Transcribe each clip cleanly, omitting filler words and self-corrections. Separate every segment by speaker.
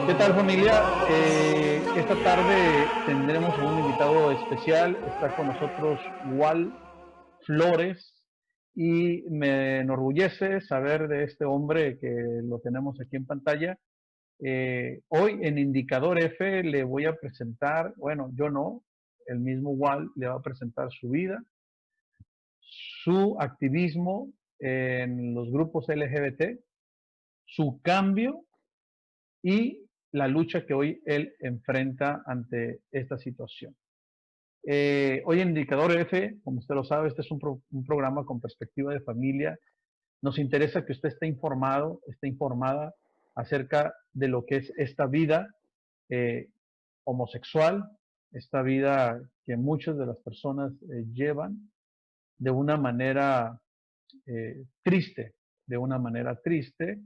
Speaker 1: ¿Qué tal, familia? Esta tarde tendremos a un invitado especial. Está con nosotros Wal Flores y me enorgullece saber de este hombre que lo tenemos aquí en pantalla. Hoy en Indicador F le voy a presentar, bueno, yo no, el mismo Wal le va a presentar su vida, su activismo en los grupos LGBT, su cambio y la lucha que hoy él enfrenta ante esta situación. Hoy en Indicador F, como usted lo sabe, este es un programa con perspectiva de familia. Nos interesa que usted esté informado, esté informada acerca de lo que es esta vida eh, homosexual, esta vida que muchas de las personas llevan de una manera triste, de una manera triste,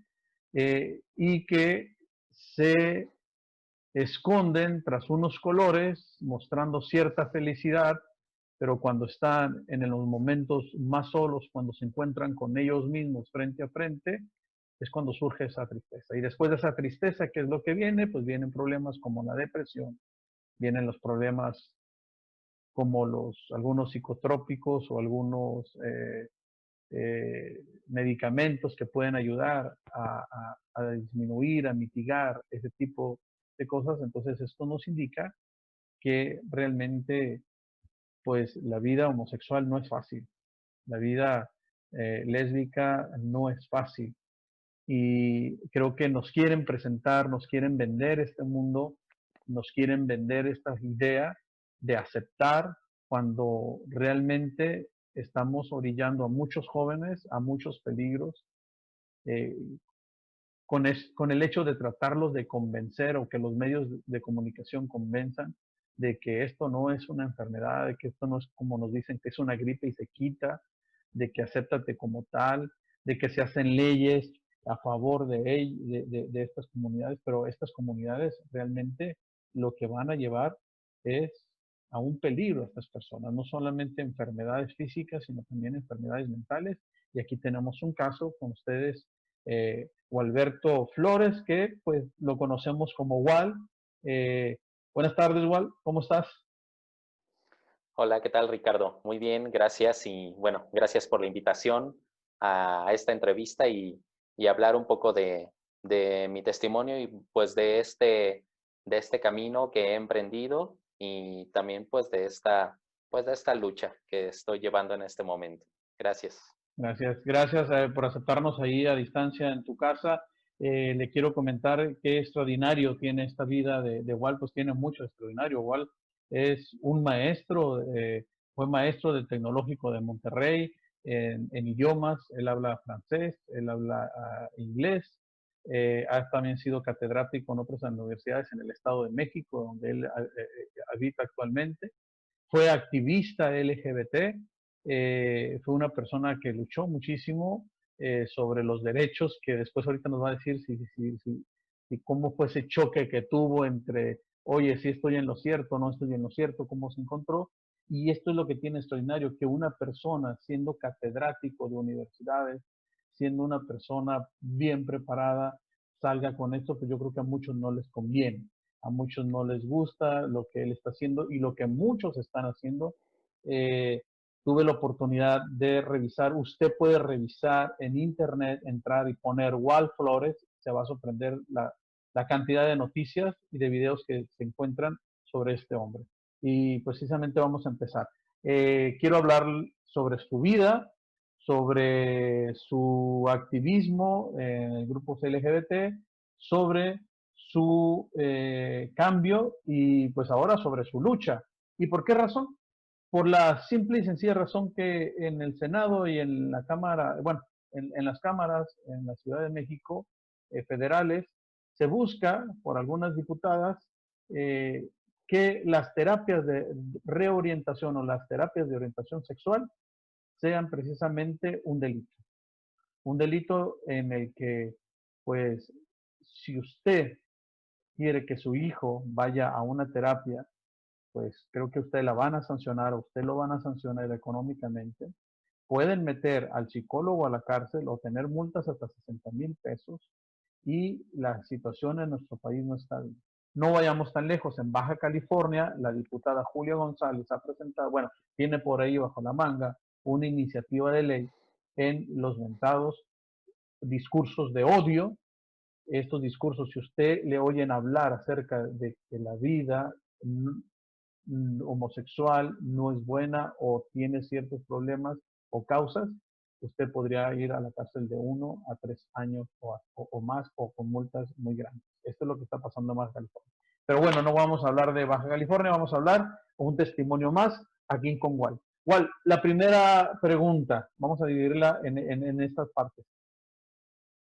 Speaker 1: y que se esconden tras unos colores mostrando cierta felicidad, pero cuando están en los momentos más solos, cuando se encuentran con ellos mismos frente a frente, es cuando surge esa tristeza. Y después de esa tristeza, ¿qué es lo que viene? Pues vienen problemas como la depresión, vienen los problemas como algunos psicotrópicos o algunos medicamentos que pueden ayudar a disminuir, a mitigar ese tipo de cosas. Entonces esto nos indica que realmente pues la vida homosexual no es fácil, la vida lésbica no es fácil y creo que nos quieren presentar, nos quieren vender este mundo, nos quieren vender esta idea de aceptar cuando realmente estamos orillando a muchos jóvenes a muchos peligros eh, con el hecho de tratarlos de convencer o que los medios de comunicación convenzan de que esto no es una enfermedad, de que esto no es como nos dicen que es una gripe y se quita, de que acéptate como tal, de que se hacen leyes a favor de estas comunidades, pero estas comunidades realmente lo que van a llevar es a un peligro a estas personas, no solamente enfermedades físicas, sino también enfermedades mentales. Y aquí tenemos un caso con ustedes, Gualberto Flores, que pues lo conocemos como Wal. Buenas tardes, Wal, ¿cómo estás?
Speaker 2: Hola, ¿qué tal, Ricardo? Muy bien, gracias y bueno, gracias por la invitación a esta entrevista y hablar un poco de mi testimonio y pues de este camino que he emprendido y también pues de esta lucha que estoy llevando en este momento. Gracias.
Speaker 1: Gracias, gracias por aceptarnos ahí a distancia en tu casa. Le quiero comentar qué extraordinario tiene esta vida de Wal, pues tiene mucho extraordinario. Wal es un maestro, fue maestro del Tecnológico de Monterrey en idiomas, él habla francés, él habla inglés, ha también sido catedrático en otras universidades en el Estado de México, donde él habita actualmente. Fue activista LGBT, fue una persona que luchó muchísimo sobre los derechos, que después ahorita nos va a decir si cómo fue ese choque que tuvo entre, oye, si estoy en lo cierto, no estoy en lo cierto, cómo se encontró. Y esto es lo que tiene extraordinario, que una persona siendo catedrático de universidades, siendo una persona bien preparada, salga con esto, pues yo creo que a muchos no les conviene, a muchos no les gusta lo que él está haciendo y lo que muchos están haciendo. Eh, Tuve la oportunidad de revisar, usted puede revisar en internet, entrar y poner Wal Flores, se va a sorprender la cantidad de noticias y de videos que se encuentran sobre este hombre. Y precisamente vamos a empezar. Quiero hablar sobre su vida, sobre su activismo en grupos LGBT, sobre su cambio y pues ahora sobre su lucha. ¿Y por qué razón? Por la simple y sencilla razón que en el Senado y en la Cámara, bueno, en las cámaras en la Ciudad de México federales, se busca por algunas diputadas eh, que las terapias de reorientación o las terapias de orientación sexual sean precisamente un delito. Un delito en el que, pues, si usted quiere que su hijo vaya a una terapia, pues creo que usted la van a sancionar, o usted lo van a sancionar económicamente. Pueden meter al psicólogo a la cárcel o tener multas hasta 60,000 pesos. y la situación en nuestro país no está bien. No vayamos tan lejos. En Baja California, la diputada Julia González ha presentado, bueno, tiene por ahí bajo la manga una iniciativa de ley en los mentados discursos de odio. Estos discursos, si usted le oyen hablar acerca de que la vida homosexual no es buena o tiene ciertos problemas o causas, usted podría ir a la cárcel de 1 a 3 años o más o con multas muy grandes. Esto es lo que está pasando en Baja California. Pero bueno, no vamos a hablar de Baja California, vamos a hablar con un testimonio más aquí con Wal. Wal, la primera pregunta, vamos a dividirla en estas partes.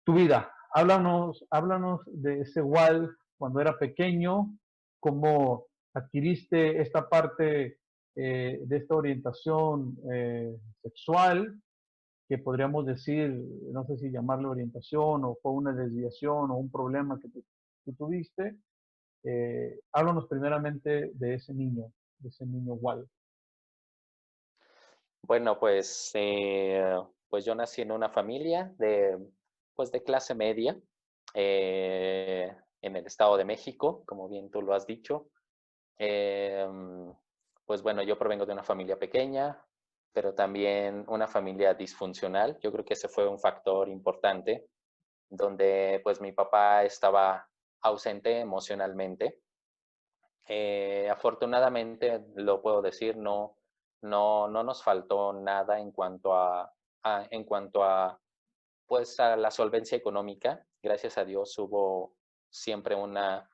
Speaker 1: Tu vida, háblanos de ese Wal cuando era pequeño, cómo adquiriste esta parte de esta orientación sexual, que podríamos decir, no sé si llamarle orientación o fue una desviación o un problema que tú tuviste. Háblanos primeramente de ese niño Wal.
Speaker 2: Bueno, pues yo nací en una familia pues de clase media en el Estado de México, como bien tú lo has dicho. Em, pues bueno, yo provengo de una familia pequeña, pero también una familia disfuncional. Yo creo que ese fue un factor importante, donde pues mi papá estaba ausente emocionalmente. Afortunadamente, lo puedo decir, no nos faltó nada en cuanto a, pues, a la solvencia económica. Gracias a Dios hubo siempre una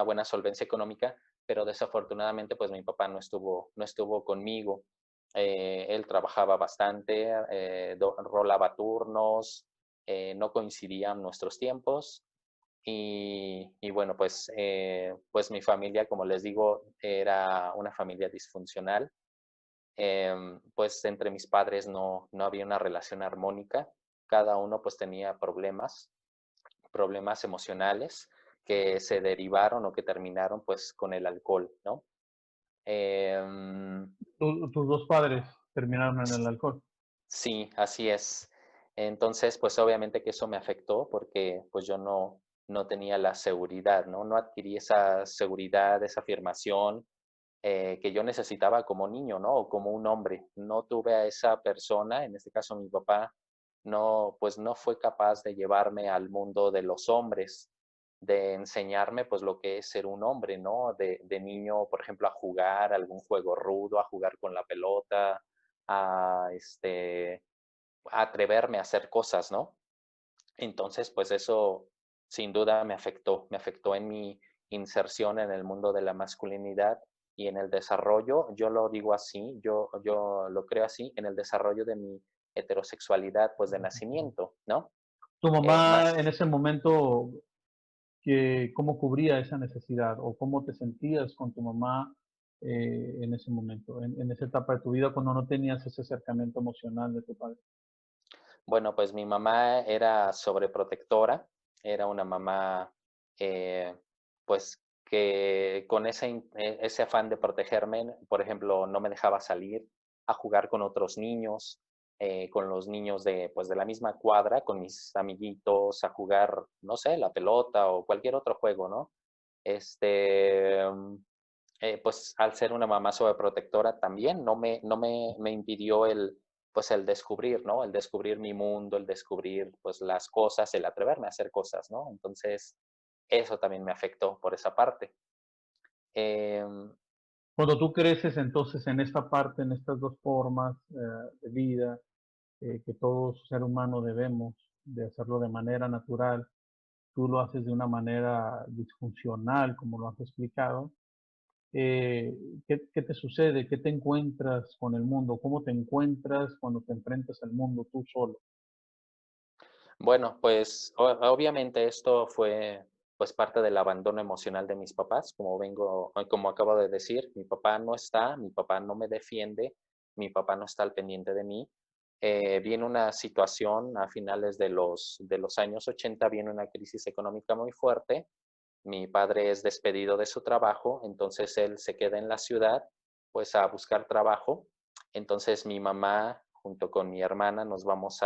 Speaker 2: buena solvencia económica, pero desafortunadamente, pues mi papá no estuvo conmigo. Él trabajaba bastante, rolaba turnos, no coincidían nuestros tiempos. Y bueno, pues mi familia, como les digo, era una familia disfuncional. Pues entre mis padres no había una relación armónica. Cada uno pues tenía problemas emocionales que se derivaron o que terminaron pues con el alcohol, ¿no? Em,
Speaker 1: Tus dos padres terminaron en el alcohol.
Speaker 2: Sí, así es. Entonces, pues obviamente que eso me afectó porque pues yo no tenía la seguridad, ¿no? No adquirí esa seguridad, esa afirmación que yo necesitaba como niño, ¿no? O como un hombre. No tuve a esa persona, en este caso mi papá, pues no fue capaz de llevarme al mundo de los hombres, de enseñarme pues lo que es ser un hombre, ¿no? De niño, por ejemplo, a jugar algún juego rudo, a jugar con la pelota, a a atreverme a hacer cosas, ¿no? Entonces, pues eso sin duda me afectó en mi inserción en el mundo de la masculinidad y en el desarrollo, yo lo digo así, yo lo creo así, en el desarrollo de mi heterosexualidad, pues de nacimiento, ¿no?
Speaker 1: Tu mamá en
Speaker 2: Más,
Speaker 1: ese momento, ¿cómo cubría esa necesidad o cómo te sentías con tu mamá en ese momento, en esa etapa de tu vida cuando no tenías ese acercamiento emocional de tu padre?
Speaker 2: bueno, pues mi mamá era sobreprotectora, era una mamá, eh, pues que con ese afán de protegerme, por ejemplo, no me dejaba salir a jugar con otros niños, con los niños pues de la misma cuadra, con mis amiguitos, a jugar, no sé, la pelota o cualquier otro juego, ¿no? Este, pues al ser una mamá sobreprotectora también me impidió pues el descubrir, ¿no? El descubrir mi mundo, el descubrir pues las cosas, el atreverme a hacer cosas, ¿no? Entonces, eso también me afectó por esa parte. Em,
Speaker 1: Cuando tú creces entonces en esta parte, en estas dos formas de vida, que todo ser humano debemos de hacerlo de manera natural, tú lo haces de una manera disfuncional, como lo has explicado. eh, ¿Qué te sucede? ¿Qué te encuentras con el mundo? ¿Cómo te encuentras cuando te enfrentas al mundo tú solo?
Speaker 2: bueno, pues obviamente esto fue pues parte del abandono emocional de mis papás, como acabo de decir, mi papá no está, mi papá no me defiende, mi papá no está al pendiente de mí. Viene una situación a finales de los años 80, viene una crisis económica muy fuerte. Mi padre es despedido de su trabajo, entonces él se queda en la ciudad, pues a buscar trabajo. Entonces mi mamá, junto con mi hermana, nos vamos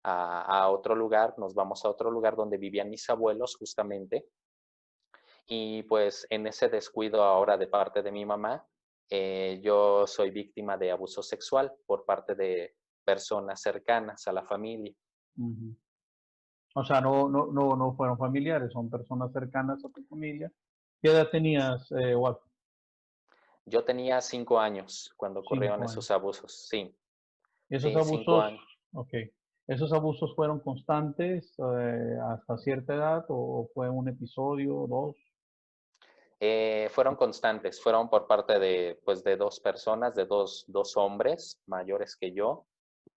Speaker 2: a otro lugar, nos vamos a otro lugar donde vivían mis abuelos justamente. Y pues en ese descuido ahora de parte de mi mamá, yo soy víctima de abuso sexual por parte de personas cercanas a la familia.
Speaker 1: Ujú. O sea, no fueron familiares, son personas cercanas a tu familia. ¿Qué edad tenías, Walt?
Speaker 2: Yo tenía 5 años cuando ocurrieron
Speaker 1: 5 años.
Speaker 2: esos abusos, sí,
Speaker 1: Esos
Speaker 2: sí, 5
Speaker 1: abusos,
Speaker 2: años.
Speaker 1: ok. ¿Esos abusos fueron constantes hasta cierta edad o fue un episodio, dos?
Speaker 2: Fueron constantes, fueron por parte de, pues, de dos personas, de dos hombres mayores que yo,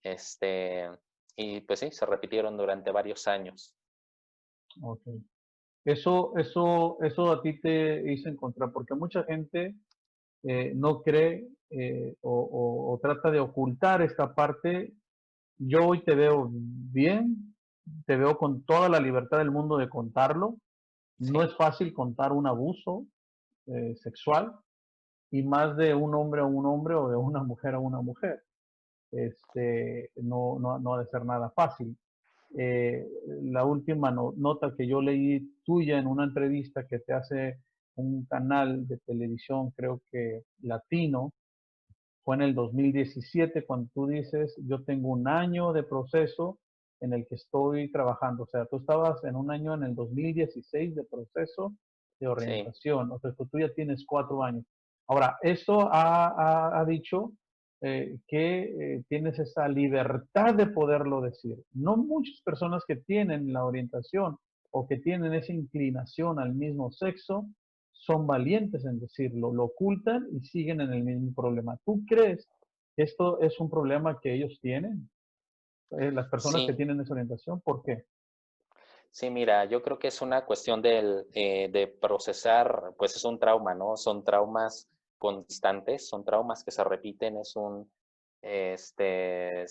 Speaker 2: este, y pues sí, se repitieron durante varios años.
Speaker 1: Ok. Eso a ti te hizo encontrar, porque mucha gente no cree o trata de ocultar esta parte. Yo hoy te veo bien, te veo con toda la libertad del mundo de contarlo. No
Speaker 2: Sí,
Speaker 1: es fácil contar un abuso sexual y más de un hombre a un hombre o de una mujer a una mujer. No ha de ser nada fácil. Eh, la última nota que yo leí tuya en una entrevista que te hace un canal de televisión, creo que latino, fue en el 2017 cuando tú dices, yo tengo un año de proceso en el que estoy trabajando. O sea, tú estabas en un año en el 2016 de proceso de
Speaker 2: sí,
Speaker 1: orientación. O sea, tú ya tienes 4 años. Ahora, eso ha dicho que tienes esa libertad de poderlo decir. No muchas personas que tienen la orientación o que tienen esa inclinación al mismo sexo son valientes en decirlo, lo ocultan y siguen en el mismo problema. ¿Tú crees que esto es un problema que ellos tienen? Las personas que
Speaker 2: sí.
Speaker 1: tienen esa orientación, ¿por qué?
Speaker 2: Sí, mira, yo creo que es una cuestión de procesar, pues es un trauma, ¿no? Son traumas constantes, son traumas que se repiten, sí,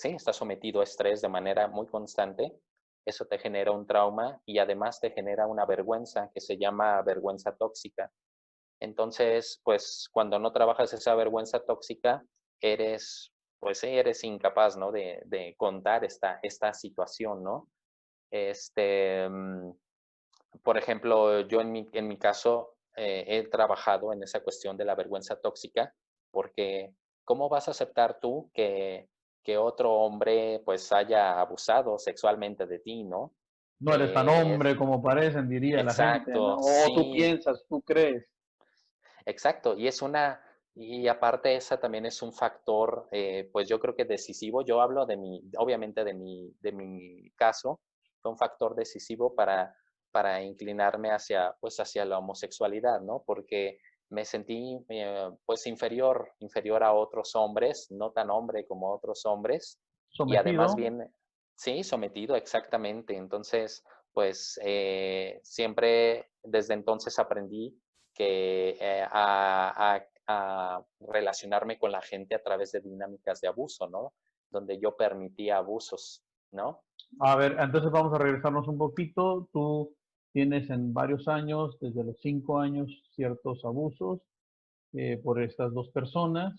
Speaker 2: estás sometido a estrés de manera muy constante, eso te genera un trauma y además te genera una vergüenza que se llama vergüenza tóxica. Entonces, pues cuando no trabajas esa vergüenza tóxica, pues sí, eres incapaz, ¿no? De contar esta situación, ¿no? Este, mm, por ejemplo, yo en mi caso he trabajado en esa cuestión de la vergüenza tóxica, porque ¿cómo vas a aceptar tú que otro hombre pues haya abusado sexualmente de ti, ¿no?
Speaker 1: No eres tan
Speaker 2: Eh, es,
Speaker 1: hombre como parecen, diría la gente, ¿no?
Speaker 2: exacto,
Speaker 1: O tú
Speaker 2: sí,
Speaker 1: piensas, tú crees.
Speaker 2: exacto. Y aparte esa también es un factor, pues yo creo que decisivo. Yo hablo obviamente de mi caso, fue un factor decisivo para inclinarme pues hacia la homosexualidad, ¿no? Porque me sentí, pues inferior a otros hombres, no tan hombre como otros hombres. Y además
Speaker 1: Sometido.
Speaker 2: bien, sí, sometido, exactamente. Entonces, pues siempre desde entonces aprendí que a relacionarme con la gente a través de dinámicas de abuso, ¿no? Donde yo permitía abusos, ¿no?
Speaker 1: A ver, entonces vamos a regresarnos un poquito. Tú tienes en varios años, desde los 5 años, ciertos abusos por estas dos personas.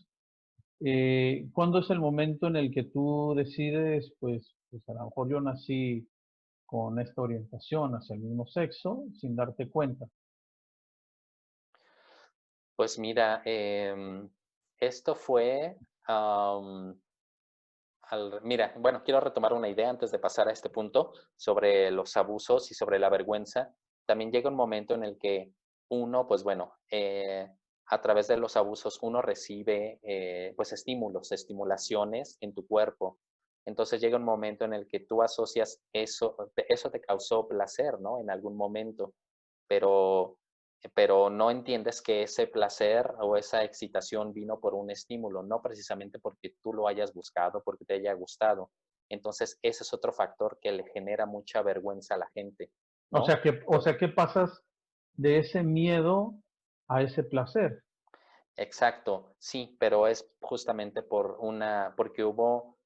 Speaker 1: ¿Cuándo es el momento en el que tú decides, pues a lo mejor yo nací con esta orientación hacia el mismo sexo sin darte cuenta?
Speaker 2: Pues mira, esto fue, mira, bueno, quiero retomar una idea antes de pasar a este punto sobre los abusos y sobre la vergüenza. También llega un momento en el que uno, pues bueno, a través de los abusos uno recibe pues estimulaciones en tu cuerpo. Entonces llega un momento en el que tú asocias eso te causó placer, ¿no? En algún momento, pero no entiendes que ese placer o esa excitación vino por un estímulo, no precisamente porque tú lo hayas buscado, porque te haya gustado. Entonces, ese es otro factor que le genera mucha vergüenza a la gente,
Speaker 1: O
Speaker 2: ¿no?
Speaker 1: sea que pasas de ese miedo a ese placer.
Speaker 2: Exacto, sí, pero es justamente porque hubo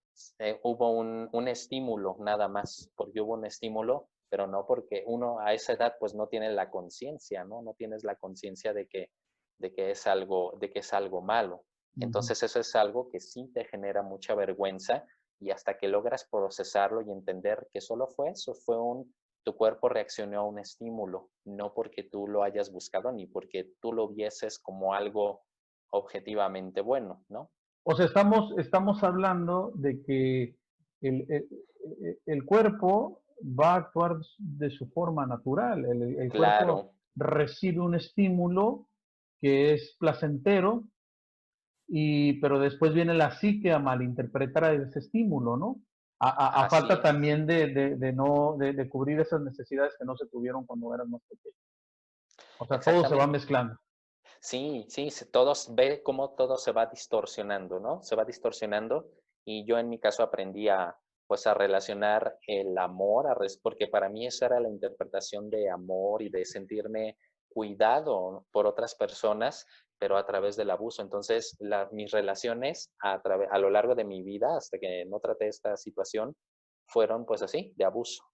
Speaker 2: un estímulo nada más, porque hubo un estímulo, pero no porque uno a esa edad pues no tiene la conciencia, ¿no? No tienes la conciencia de que es algo malo.
Speaker 1: Ujú.
Speaker 2: Entonces eso es algo que sí te genera mucha vergüenza y hasta que logras procesarlo y entender que solo fue eso, tu cuerpo reaccionó a un estímulo, no porque tú lo hayas buscado ni porque tú lo vieses como algo objetivamente bueno, ¿no?
Speaker 1: O sea, estamos hablando de que el cuerpo va a actuar de su forma natural. El cuerpo
Speaker 2: Claro,
Speaker 1: recibe un estímulo que es placentero, pero después viene la psique a malinterpretar ese estímulo, ¿no? A
Speaker 2: así
Speaker 1: falta
Speaker 2: es.
Speaker 1: también de cubrir esas necesidades que no se tuvieron cuando eras más pequeño. O sea, todo se va
Speaker 2: Exactamente.
Speaker 1: mezclando.
Speaker 2: Sí, sí, todos ve cómo todo se va distorsionando, ¿no? Se va distorsionando y yo en mi caso aprendí a, pues, a relacionar el amor, porque para mí esa era la interpretación de amor y de sentirme cuidado por otras personas, pero a través del abuso. Entonces, mis relaciones a lo largo de mi vida, hasta que no traté esta situación, fueron pues así, de abuso.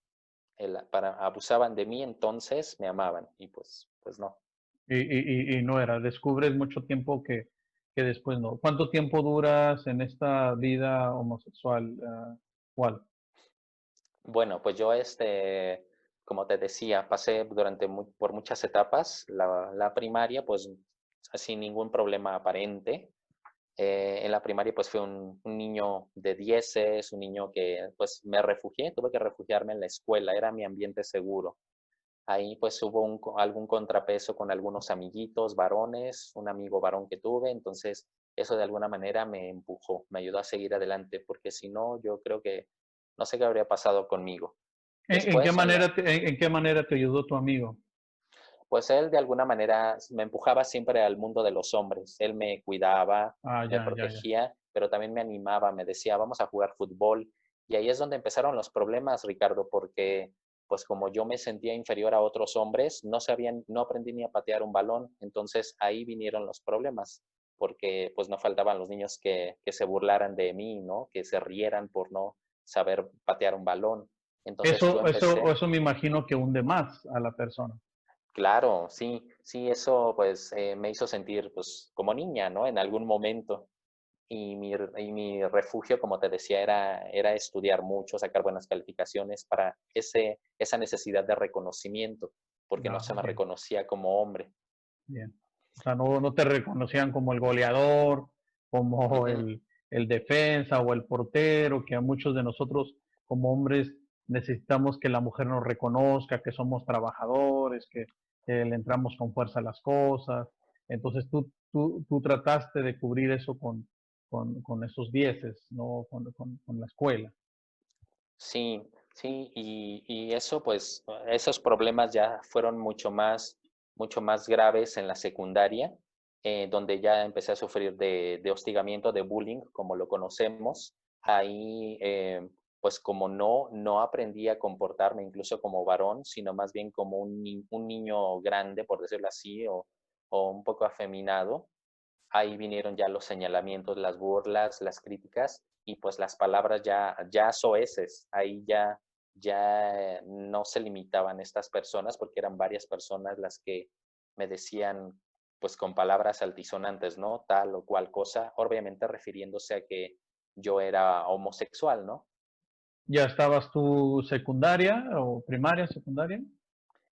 Speaker 2: Abusaban de mí, entonces me amaban y pues no.
Speaker 1: Y no era, descubres mucho tiempo que después no. ¿Cuánto tiempo duras en esta vida homosexual? ¿Cuál?
Speaker 2: Bueno, pues yo, como te decía, pasé por muchas etapas. La primaria, pues, sin ningún problema aparente. En la primaria, pues, fui un niño de dieces, un niño que, pues, me refugié, tuve que refugiarme en la escuela, era mi ambiente seguro. Ahí, pues, hubo algún contrapeso con algunos amiguitos varones, un amigo varón que tuve, entonces eso de alguna manera me empujó, me ayudó a seguir adelante, porque si no, yo creo que no sé qué habría pasado conmigo.
Speaker 1: En qué
Speaker 2: Después,
Speaker 1: manera en qué manera te ayudó tu amigo?
Speaker 2: pues él de alguna manera me empujaba siempre al mundo de los hombres. Él me cuidaba,
Speaker 1: Ah,
Speaker 2: me
Speaker 1: ya, ya, ya.
Speaker 2: protegía, pero también me animaba, me decía, vamos a jugar fútbol. Y ahí es donde empezaron los problemas, Ricardo, porque pues como yo me sentía inferior a otros hombres, no aprendí ni a patear un balón. Entonces ahí vinieron los problemas, porque pues no faltaban los niños que se burlaran de mí, ¿no? Que se rieran por no saber patear un balón. Entonces yo empecé.
Speaker 1: Eso me imagino que hunde más a la persona.
Speaker 2: Claro, sí, sí, eso pues me hizo sentir pues como niña, ¿no? En algún momento. Y mi refugio, como te decía, era estudiar mucho, sacar buenas calificaciones para esa necesidad de reconocimiento, porque no
Speaker 1: Ah,
Speaker 2: se me
Speaker 1: bien,
Speaker 2: reconocía como hombre.
Speaker 1: bien. O sea, no te reconocían como el goleador, como
Speaker 2: Ujú.
Speaker 1: el defensa o el portero, que a muchos de nosotros como hombres necesitamos que la mujer nos reconozca, que somos trabajadores, que le entramos con fuerza a las cosas. Entonces tú trataste de cubrir eso con esos dieces, ¿no? Con la escuela.
Speaker 2: Sí, sí, y eso pues, esos problemas ya fueron mucho más graves en la secundaria, donde ya empecé a sufrir de hostigamiento, de bullying, como lo conocemos. Ahí, pues como no aprendí a comportarme incluso como varón, sino más bien como un niño grande, por decirlo así, o un poco afeminado. Ahí vinieron ya los señalamientos, las burlas, las críticas y pues las palabras ya soeces. Ahí ya no se limitaban estas personas porque eran varias personas las que me decían pues con palabras altisonantes, ¿no? Tal o cual cosa, obviamente refiriéndose a que yo era homosexual, ¿no?
Speaker 1: ¿Ya estabas tú secundaria o primaria, secundaria?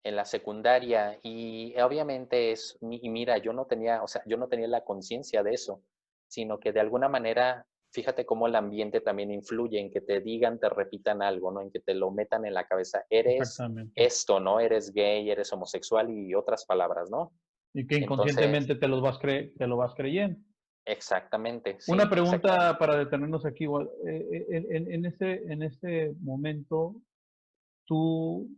Speaker 2: En la secundaria y obviamente y mira, yo no tenía, o sea, yo no tenía la conciencia de eso, sino que de alguna manera, fíjate cómo el ambiente también influye en que te digan, te repitan algo, ¿no? En que te lo metan en la cabeza, eres
Speaker 1: Exactamente.
Speaker 2: esto, ¿no? Eres gay, eres homosexual y otras palabras, ¿no?
Speaker 1: Y que
Speaker 2: Entonces,
Speaker 1: inconscientemente te lo vas creyendo.
Speaker 2: exactamente,
Speaker 1: Una
Speaker 2: sí,
Speaker 1: pregunta
Speaker 2: exactamente.
Speaker 1: para detenernos aquí, igual. En este momento, ¿tú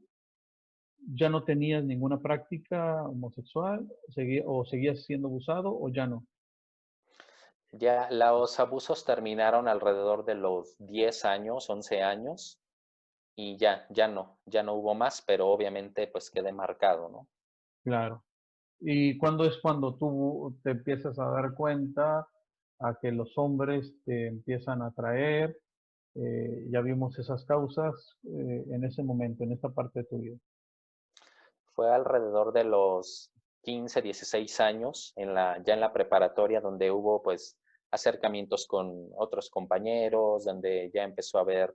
Speaker 1: ya no tenías ninguna práctica homosexual? ¿O seguías siendo abusado o ya no?
Speaker 2: Ya los abusos terminaron alrededor de los 10 años, 11 años y ya no hubo más, pero obviamente pues quedé marcado, ¿no?
Speaker 1: Claro. ¿Y cuándo es cuando tú te empiezas a dar cuenta a que los hombres te empiezan a atraer? Ya vimos esas causas en ese momento, en esta parte de tu vida.
Speaker 2: Fue alrededor de los 15, 16 años, ya en la preparatoria, donde hubo, pues, acercamientos con otros compañeros, donde ya empezó a haber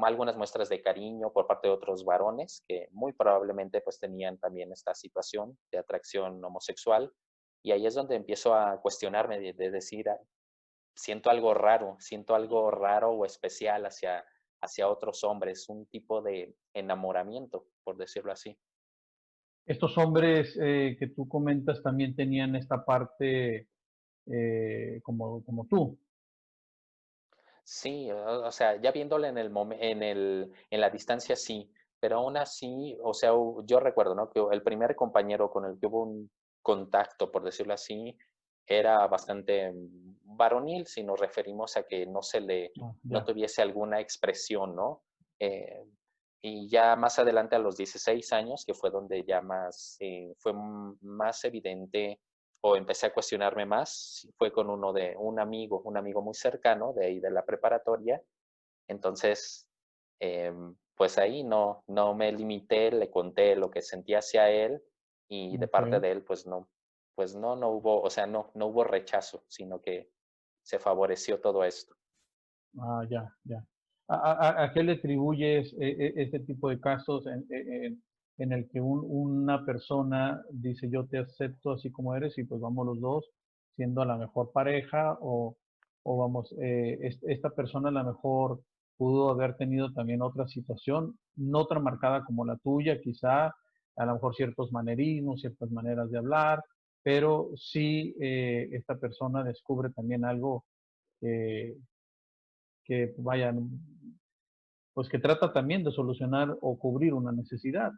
Speaker 2: algunas muestras de cariño por parte de otros varones que muy probablemente pues tenían también esta situación de atracción homosexual. Y ahí es donde empiezo a cuestionarme de decir, "Ah, siento algo raro o especial hacia otros hombres, un tipo de enamoramiento, por decirlo así".
Speaker 1: Estos hombres que tú comentas también tenían esta parte como tú.
Speaker 2: Sí, o sea, ya viéndolo en el en la distancia, sí, pero aún así, o sea, yo recuerdo, ¿no? Que el primer compañero con el que hubo un contacto, por decirlo así, era bastante varonil, si nos referimos a que
Speaker 1: Ah,
Speaker 2: no
Speaker 1: ya,
Speaker 2: tuviese alguna expresión, ¿no? Eh, y ya más adelante, a los 16 años, que fue donde ya fue más evidente o empecé a cuestionarme más, sí fue con un amigo muy cercano de ahí de la preparatoria. Entonces, pues ahí no me limité, le conté lo que sentía hacia él y de
Speaker 1: ok.
Speaker 2: parte de él, no hubo, o sea, no hubo rechazo, sino que se favoreció todo esto.
Speaker 1: Ah, ya, ya. ¿A qué le atribuyes este tipo de casos en el que una persona dice yo te acepto así como eres y pues vamos los dos siendo la mejor pareja o vamos, esta persona a lo mejor pudo haber tenido también otra situación, no tan marcada como la tuya, quizá, a lo mejor ciertos manerismos, ciertas maneras de hablar, pero sí esta persona descubre también algo que vayan, pues que trata también de solucionar o cubrir una necesidad.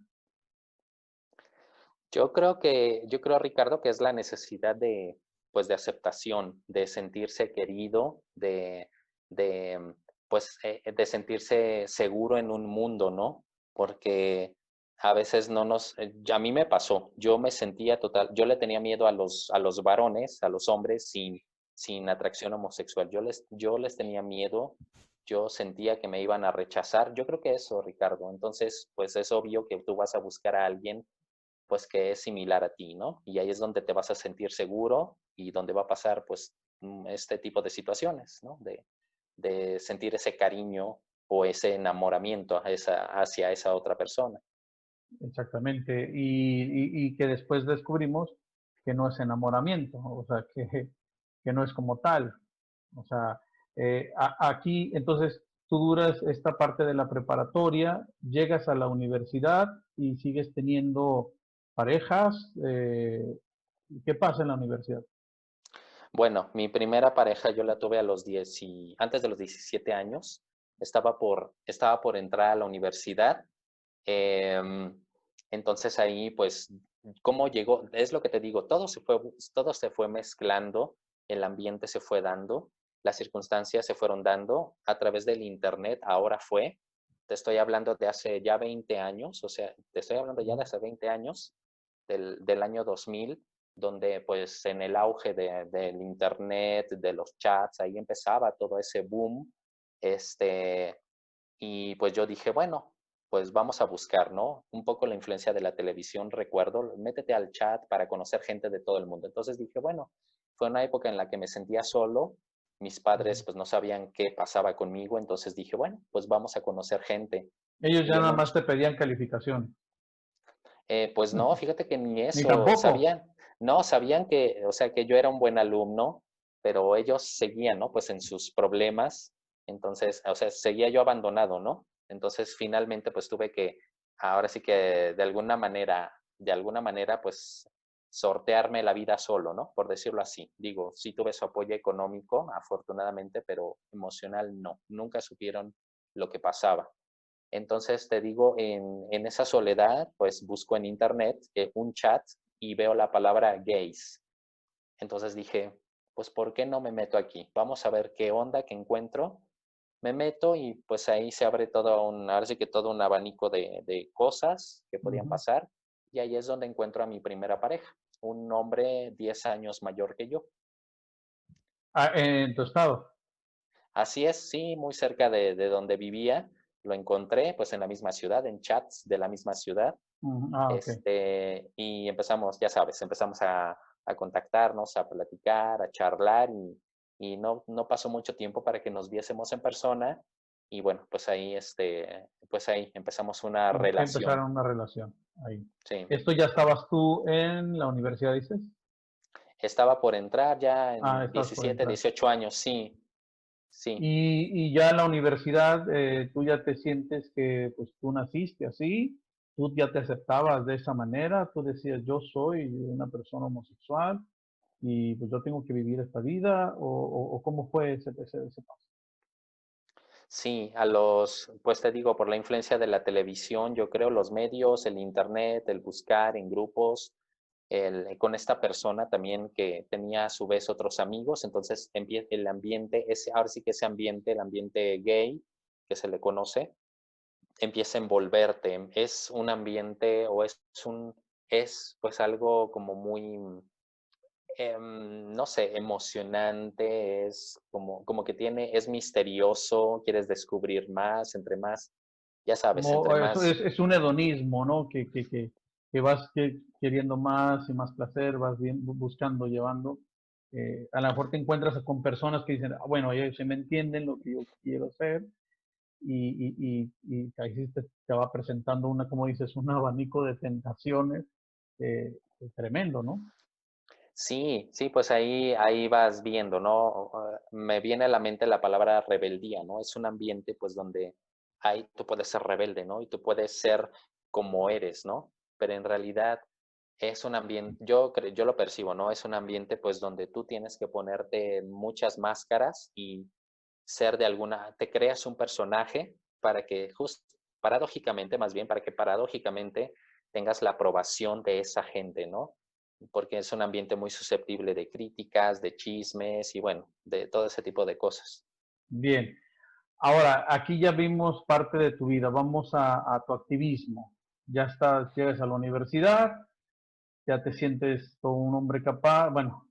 Speaker 2: Yo creo, Ricardo, que es la necesidad pues, de aceptación, de sentirse querido, de sentirse seguro en un mundo, ¿no? Porque a veces a mí me pasó, yo le tenía miedo a los varones, a los hombres sin atracción homosexual. Yo les tenía miedo, yo sentía que me iban a rechazar. Yo creo que eso, Ricardo. Entonces, pues es obvio que tú vas a buscar a alguien pues que es similar a ti, ¿no? Y ahí es donde te vas a sentir seguro y donde va a pasar pues este tipo de situaciones, ¿no? De sentir ese cariño o ese enamoramiento hacia esa otra persona.
Speaker 1: Exactamente. Y que después descubrimos que no es enamoramiento, o sea, que no es como tal. O sea, aquí, entonces, tú duras esta parte de la preparatoria, llegas a la universidad y sigues teniendo parejas. ¿Qué pasa en la universidad?
Speaker 2: Bueno, mi primera pareja yo la tuve antes de los 17 años. Estaba por entrar a la universidad. em, entonces ahí, pues, ¿cómo llegó? Es lo que te digo, todo se fue mezclando, el ambiente se fue dando, las circunstancias se fueron dando a través del internet. Te estoy hablando de hace ya 20 años, o sea, te estoy hablando ya de hace 20 años, del año 2000, donde pues en el auge del internet, de los chats, ahí empezaba todo ese boom. Este, y pues yo dije, bueno, pues vamos a buscar, ¿no? Un poco la influencia de la televisión, recuerdo, métete al chat para conocer gente de todo el mundo. Entonces dije, bueno, fue una época en la que me sentía solo, mis padres pues no sabían qué pasaba conmigo, entonces dije, bueno, pues vamos a conocer gente.
Speaker 1: Ellos
Speaker 2: Y
Speaker 1: ya
Speaker 2: en
Speaker 1: nada
Speaker 2: un,
Speaker 1: más te pedían calificación.
Speaker 2: pues no, fíjate que ni
Speaker 1: Ni
Speaker 2: eso,
Speaker 1: tampoco.
Speaker 2: sabían que, o sea, que yo era un buen alumno, pero ellos seguían, ¿no? Pues en sus problemas, entonces, o sea, seguía yo abandonado, ¿no? Entonces, finalmente, pues tuve que, ahora sí que de alguna manera, pues sortearme la vida solo, ¿no? Por decirlo así. Digo, sí tuve su apoyo económico, afortunadamente, pero emocional no. Nunca supieron lo que pasaba. Entonces, te digo, en esa soledad, pues busco en internet un chat y veo la palabra gays. Entonces dije, pues, ¿por qué no me meto aquí? Vamos a ver qué onda que encuentro. Me meto y pues ahí se abre ahora sí que todo un abanico de cosas que podían
Speaker 1: Ujú.
Speaker 2: pasar. Y ahí es donde encuentro a mi primera pareja, un hombre 10 años mayor que yo.
Speaker 1: Ah, en tu estado.
Speaker 2: Así es, sí, muy cerca de donde vivía. Lo encontré pues en la misma ciudad, en chats de la misma ciudad.
Speaker 1: Ujú. Ah, ok.
Speaker 2: Y empezamos, ya sabes, empezamos a contactarnos, a platicar, a charlar y no pasó mucho tiempo para que nos viésemos en persona y bueno, pues ahí empezamos una relación.
Speaker 1: Empezaron una relación ahí.
Speaker 2: Sí,
Speaker 1: ¿Esto ya estabas tú en la universidad, dices?
Speaker 2: estaba por entrar ya
Speaker 1: Ah,
Speaker 2: en
Speaker 1: estabas por
Speaker 2: 17,
Speaker 1: entrar.
Speaker 2: 18 años, sí, sí.
Speaker 1: Y ya en la universidad, tú ya te sientes que pues tú naciste así, tú ya te aceptabas de esa manera, tú decías, yo soy una persona homosexual y pues yo tengo que vivir esta vida, o cómo fue ese paso.
Speaker 2: Sí, pues te digo, por la influencia de la televisión, yo creo, los medios, el internet, el buscar en grupos, con esta persona también que tenía a su vez otros amigos, entonces el ambiente, ahora sí que ese ambiente, el ambiente gay, que se le conoce, empieza a envolverte. Es un ambiente o es pues algo como muy, no sé, emocionante, es como que es misterioso, quieres descubrir más, entre más, ya sabes, entre
Speaker 1: Como eso
Speaker 2: más.
Speaker 1: es un hedonismo, ¿no? Que vas queriendo más y más placer, vas buscando, llevando. A lo mejor te encuentras con personas que dicen, "Ah, bueno, ellos se me entienden lo que yo quiero hacer", y ahí sí te va presentando como dices, un abanico de tentaciones tremendo, ¿no?
Speaker 2: Sí, sí, pues ahí vas viendo, ¿no? Me viene a la mente la palabra rebeldía, ¿no? Es un ambiente, pues, donde ahí tú puedes ser rebelde, ¿no? Y tú puedes ser como eres, ¿no? Pero en realidad es un ambiente, yo lo percibo, ¿no? Es un ambiente, pues, donde tú tienes que ponerte muchas máscaras y ser te creas un personaje para que, paradójicamente, más bien, para que paradójicamente tengas la aprobación de esa gente, ¿no? Porque es un ambiente muy susceptible de críticas, de chismes y bueno, de todo ese tipo de cosas.
Speaker 1: Bien. Ahora, aquí ya vimos parte de tu vida. Vamos a tu activismo. Ya estás, llegas a la universidad, ya te sientes todo un hombre capaz, bueno,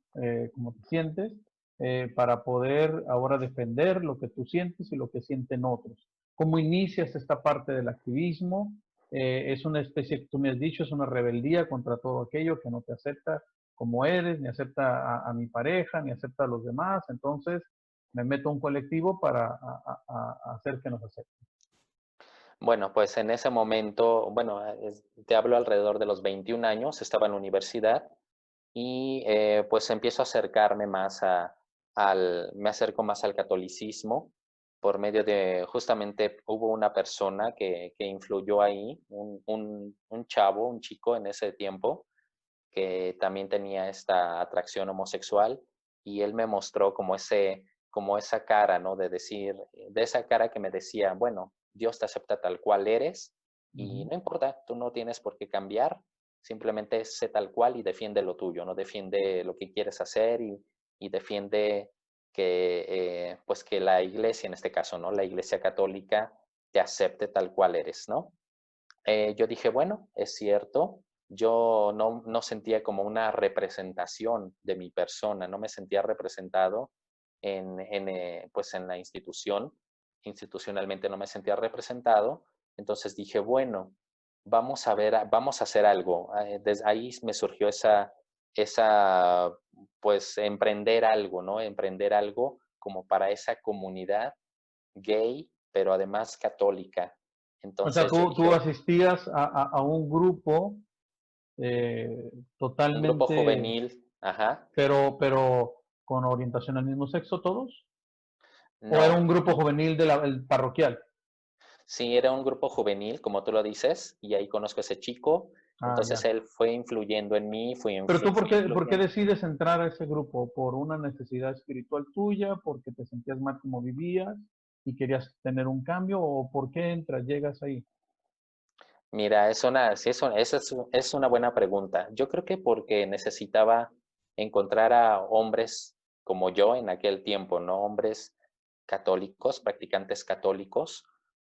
Speaker 1: como te sientes, para poder ahora defender lo que tú sientes y lo que sienten otros. ¿Cómo inicias esta parte del activismo? Es una especie, tú me has dicho, es una rebeldía contra todo aquello que no te acepta como eres, ni acepta a mi pareja, ni acepta a los demás. Entonces, me meto a un colectivo para hacer que nos acepten.
Speaker 2: Bueno, pues en ese momento, bueno, te hablo alrededor de los 21 años, estaba en la universidad y pues empiezo a acercarme más me acerco más al catolicismo por medio de, justamente hubo una persona que influyó ahí, un chavo, un chico en ese tiempo, que también tenía esta atracción homosexual y él me mostró como esa cara, ¿no? De decir, de esa cara que me decía, bueno, Dios te acepta tal cual eres y
Speaker 1: Ujú.
Speaker 2: no importa, tú no tienes por qué cambiar, simplemente sé tal cual y defiende lo tuyo, ¿no? Defiende lo que quieres hacer y defiende pues que la iglesia, en este caso, ¿no? La iglesia católica te acepte tal cual eres, ¿no? Yo dije, bueno, es cierto, yo no sentía como una representación de mi persona, no me sentía representado pues en la institución, institucionalmente no me sentía representado, entonces dije, bueno, vamos a hacer algo. Desde ahí me surgió pues emprender algo, ¿no? Emprender algo como para esa comunidad gay, pero además católica.
Speaker 1: O sea,
Speaker 2: Entonces yo
Speaker 1: tú
Speaker 2: dije,
Speaker 1: asistías a un grupo
Speaker 2: un grupo
Speaker 1: totalmente,
Speaker 2: juvenil, ajá.
Speaker 1: pero con orientación al mismo sexo todos, o era un
Speaker 2: No,
Speaker 1: grupo juvenil el parroquial.
Speaker 2: sí, era un grupo juvenil, como tú lo dices, y ahí conozco a ese chico.
Speaker 1: Ah,
Speaker 2: Entonces
Speaker 1: ya.
Speaker 2: él fue influyendo en mí,
Speaker 1: Pero tú,
Speaker 2: fui
Speaker 1: por qué
Speaker 2: influyendo.
Speaker 1: decides entrar a ese grupo? ¿Por una necesidad espiritual tuya? ¿Porque te sentías mal como vivías y querías tener un cambio? ¿O por qué entras, llegas ahí?
Speaker 2: Mira, sí, es una buena pregunta. Yo creo que porque necesitaba encontrar a hombres como yo en aquel tiempo, ¿no? Hombres católicos, practicantes católicos,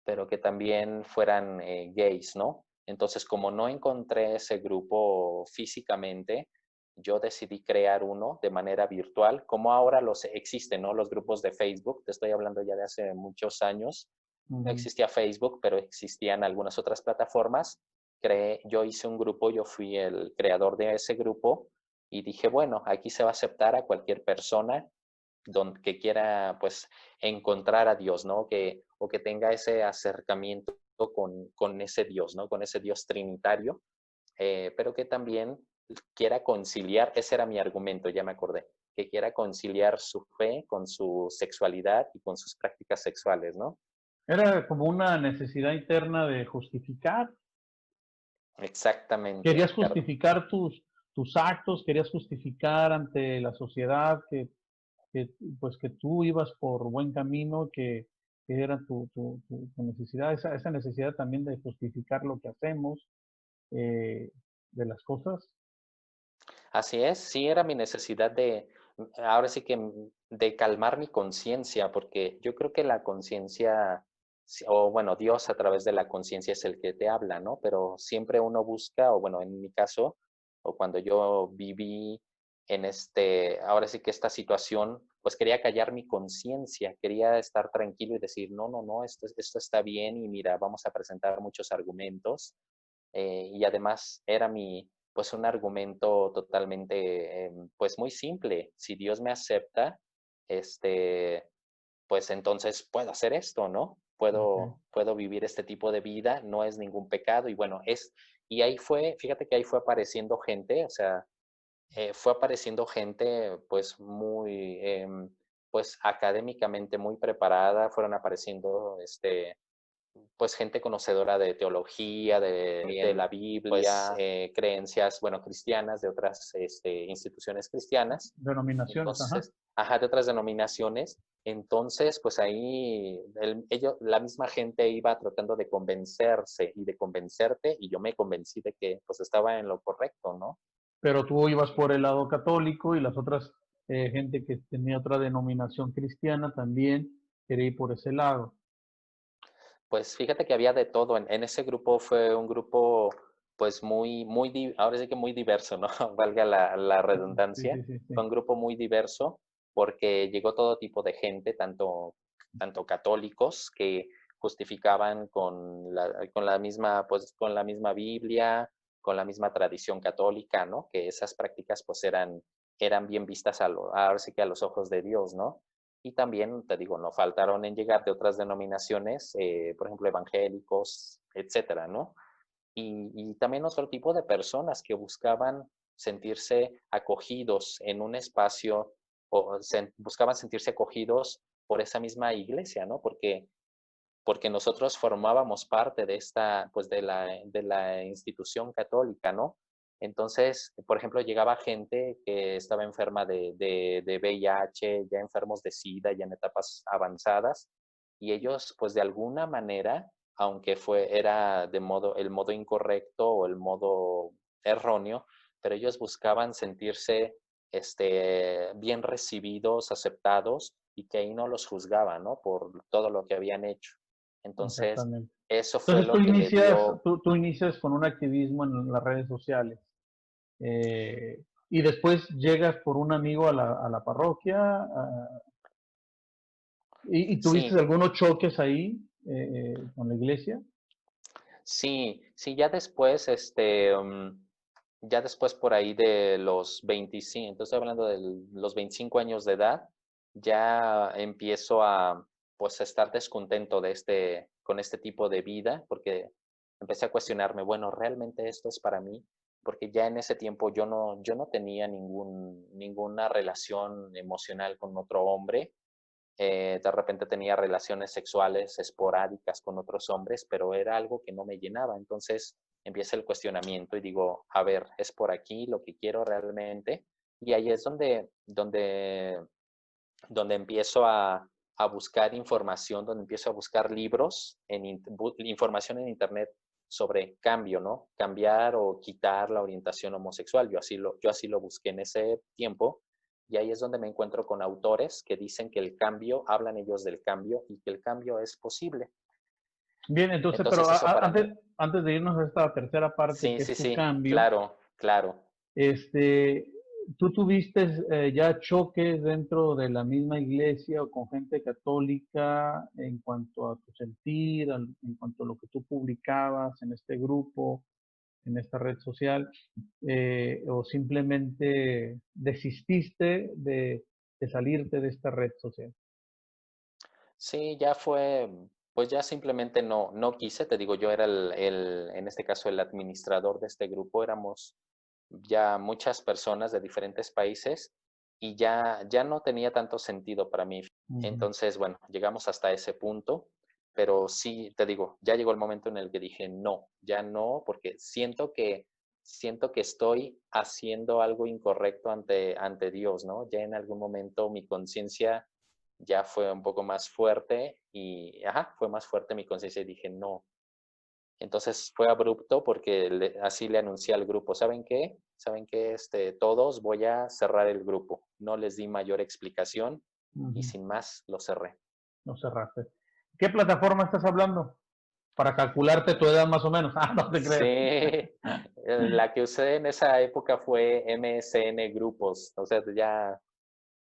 Speaker 2: pero que también fueran gays, ¿no? Entonces, como no encontré ese grupo físicamente, yo decidí crear uno de manera virtual, como ahora existen, ¿no? Los grupos de Facebook, te estoy hablando ya de hace muchos años, no
Speaker 1: Ujú.
Speaker 2: existía Facebook, pero existían algunas otras plataformas. Yo hice un grupo, yo fui el creador de ese grupo y dije, bueno, aquí se va a aceptar a cualquier persona que quiera pues encontrar a Dios, ¿no? O que tenga ese acercamiento con ese Dios, ¿no? Con ese Dios trinitario, pero que también quiera conciliar, ese era mi argumento, ya me acordé, que quiera conciliar su fe con su sexualidad y con sus prácticas sexuales, ¿no?
Speaker 1: Era como una necesidad interna de justificar.
Speaker 2: Exactamente,
Speaker 1: Querías
Speaker 2: Ricardo.
Speaker 1: justificar tus actos, querías justificar ante la sociedad que, pues, que tú ibas por buen camino, que era tu necesidad, esa necesidad también de justificar lo que hacemos, de las cosas.
Speaker 2: Así es, sí era mi necesidad de, ahora sí que de calmar mi conciencia, porque yo creo que la conciencia, o bueno, Dios a través de la conciencia es el que te habla, ¿no? Pero siempre uno busca, o bueno, en mi caso, o cuando yo viví en ahora sí que esta situación, pues quería callar mi conciencia, quería estar tranquilo y decir, no, no, no, esto está bien y mira, vamos a presentar muchos argumentos. Y además era pues un argumento totalmente, pues muy simple. Si Dios me acepta, este, pues entonces puedo hacer esto, ¿no?
Speaker 1: Okey.
Speaker 2: Puedo vivir este tipo de vida, no es ningún pecado. Y bueno, y ahí fíjate que ahí fue apareciendo gente, o sea, fue apareciendo gente pues muy, pues académicamente muy preparada, fueron apareciendo, pues gente conocedora de teología, de
Speaker 1: También,
Speaker 2: la
Speaker 1: pues,
Speaker 2: Biblia, creencias, bueno, cristianas, de otras instituciones cristianas.
Speaker 1: denominaciones, ajá.
Speaker 2: Entonces, ajá, de otras denominaciones. Entonces, pues ahí la misma gente iba tratando de convencerse y de convencerte y yo me convencí de que pues estaba en lo correcto, ¿no?
Speaker 1: Pero tú ibas por el lado católico y las otras, gente que tenía otra denominación cristiana también quería ir por ese lado.
Speaker 2: Pues fíjate que había de todo. En ese grupo fue un grupo, pues ahora sí que muy diverso, ¿no? Valga la
Speaker 1: Sí,
Speaker 2: redundancia.
Speaker 1: sí, sí,
Speaker 2: Fue
Speaker 1: sí.
Speaker 2: un grupo muy diverso porque llegó todo tipo de gente, tanto católicos que justificaban con la misma, pues con la misma Biblia, con la misma tradición católica, ¿no? Que esas prácticas pues eran bien vistas ahora sí que a los ojos de Dios, ¿no? Y también, te digo, no faltaron en llegar de otras denominaciones, por ejemplo, evangélicos, etcétera, ¿no? Y también otro tipo de personas que buscaban sentirse acogidos en un espacio o buscaban sentirse acogidos por esa misma iglesia, ¿no? Porque nosotros formábamos parte de pues de la institución católica, ¿no? Entonces, por ejemplo, llegaba gente que estaba enferma de VIH, ya enfermos de SIDA, ya en etapas avanzadas, y ellos, pues de alguna manera, aunque era el modo incorrecto o el modo erróneo, pero ellos buscaban sentirse bien recibidos, aceptados, y que ahí no los juzgaban, ¿no? Por todo lo que habían hecho. Entonces,
Speaker 1: Exactamente.
Speaker 2: eso fue
Speaker 1: Entonces
Speaker 2: lo que le dio,
Speaker 1: tú inicias con un activismo en las redes sociales, y después llegas por un amigo a la parroquia, y tuviste
Speaker 2: sí,
Speaker 1: algunos choques ahí, con la iglesia.
Speaker 2: sí, sí, ya después, ya después por ahí de los 25, entonces estoy hablando de los 25 años de edad, ya empiezo pues, a estar descontento con este tipo de vida, porque empecé a cuestionarme, bueno, ¿realmente esto es para mí? Porque ya en ese tiempo yo no tenía ninguna relación emocional con otro hombre. De repente tenía relaciones sexuales esporádicas con otros hombres, pero era algo que no me llenaba. Entonces empieza el cuestionamiento y digo, a ver, ¿es por aquí lo que quiero realmente? Y ahí es donde empiezo a buscar información, donde empiezo a buscar libros, información en Internet sobre cambio, ¿no? Cambiar o quitar la orientación homosexual. Yo así lo busqué en ese tiempo. Y ahí es donde me encuentro con autores que dicen que el cambio, hablan ellos del cambio y que el cambio es posible.
Speaker 1: Bien, entonces, pero
Speaker 2: Entonces eso para mí,
Speaker 1: antes de irnos a esta tercera parte,
Speaker 2: sí,
Speaker 1: que es
Speaker 2: sí,
Speaker 1: tu
Speaker 2: sí,
Speaker 1: cambio,
Speaker 2: claro, claro.
Speaker 1: este, ¿tú tuviste ya choques dentro de la misma iglesia o con gente católica en cuanto a tu sentir, en cuanto a lo que tú publicabas en este grupo, en esta red social, o simplemente desististe de salirte de esta red social?
Speaker 2: Sí, ya fue, pues ya simplemente no quise, te digo, yo era en este caso, el administrador de este grupo, éramos ya muchas personas de diferentes países y ya no tenía tanto sentido para mí.
Speaker 1: Ujú.
Speaker 2: Entonces, bueno, llegamos hasta ese punto, pero sí, te digo, ya llegó el momento en el que dije, no, ya no, porque siento que estoy haciendo algo incorrecto ante Dios, ¿no? Ya en algún momento mi conciencia ya fue un poco más fuerte y, ajá, fue más fuerte mi conciencia y dije, no. Entonces fue abrupto porque así le anuncié al grupo, ¿saben qué? ¿Saben qué? Todos voy a cerrar el grupo. No les di mayor explicación y
Speaker 1: Ujú.
Speaker 2: sin más lo cerré.
Speaker 1: No cerraste. ¿Qué plataforma estás hablando? Para calcularte tu edad más o menos. Ah, no te
Speaker 2: Sí,
Speaker 1: creas.
Speaker 2: la que usé en esa época fue MSN Grupos. O sea, ya,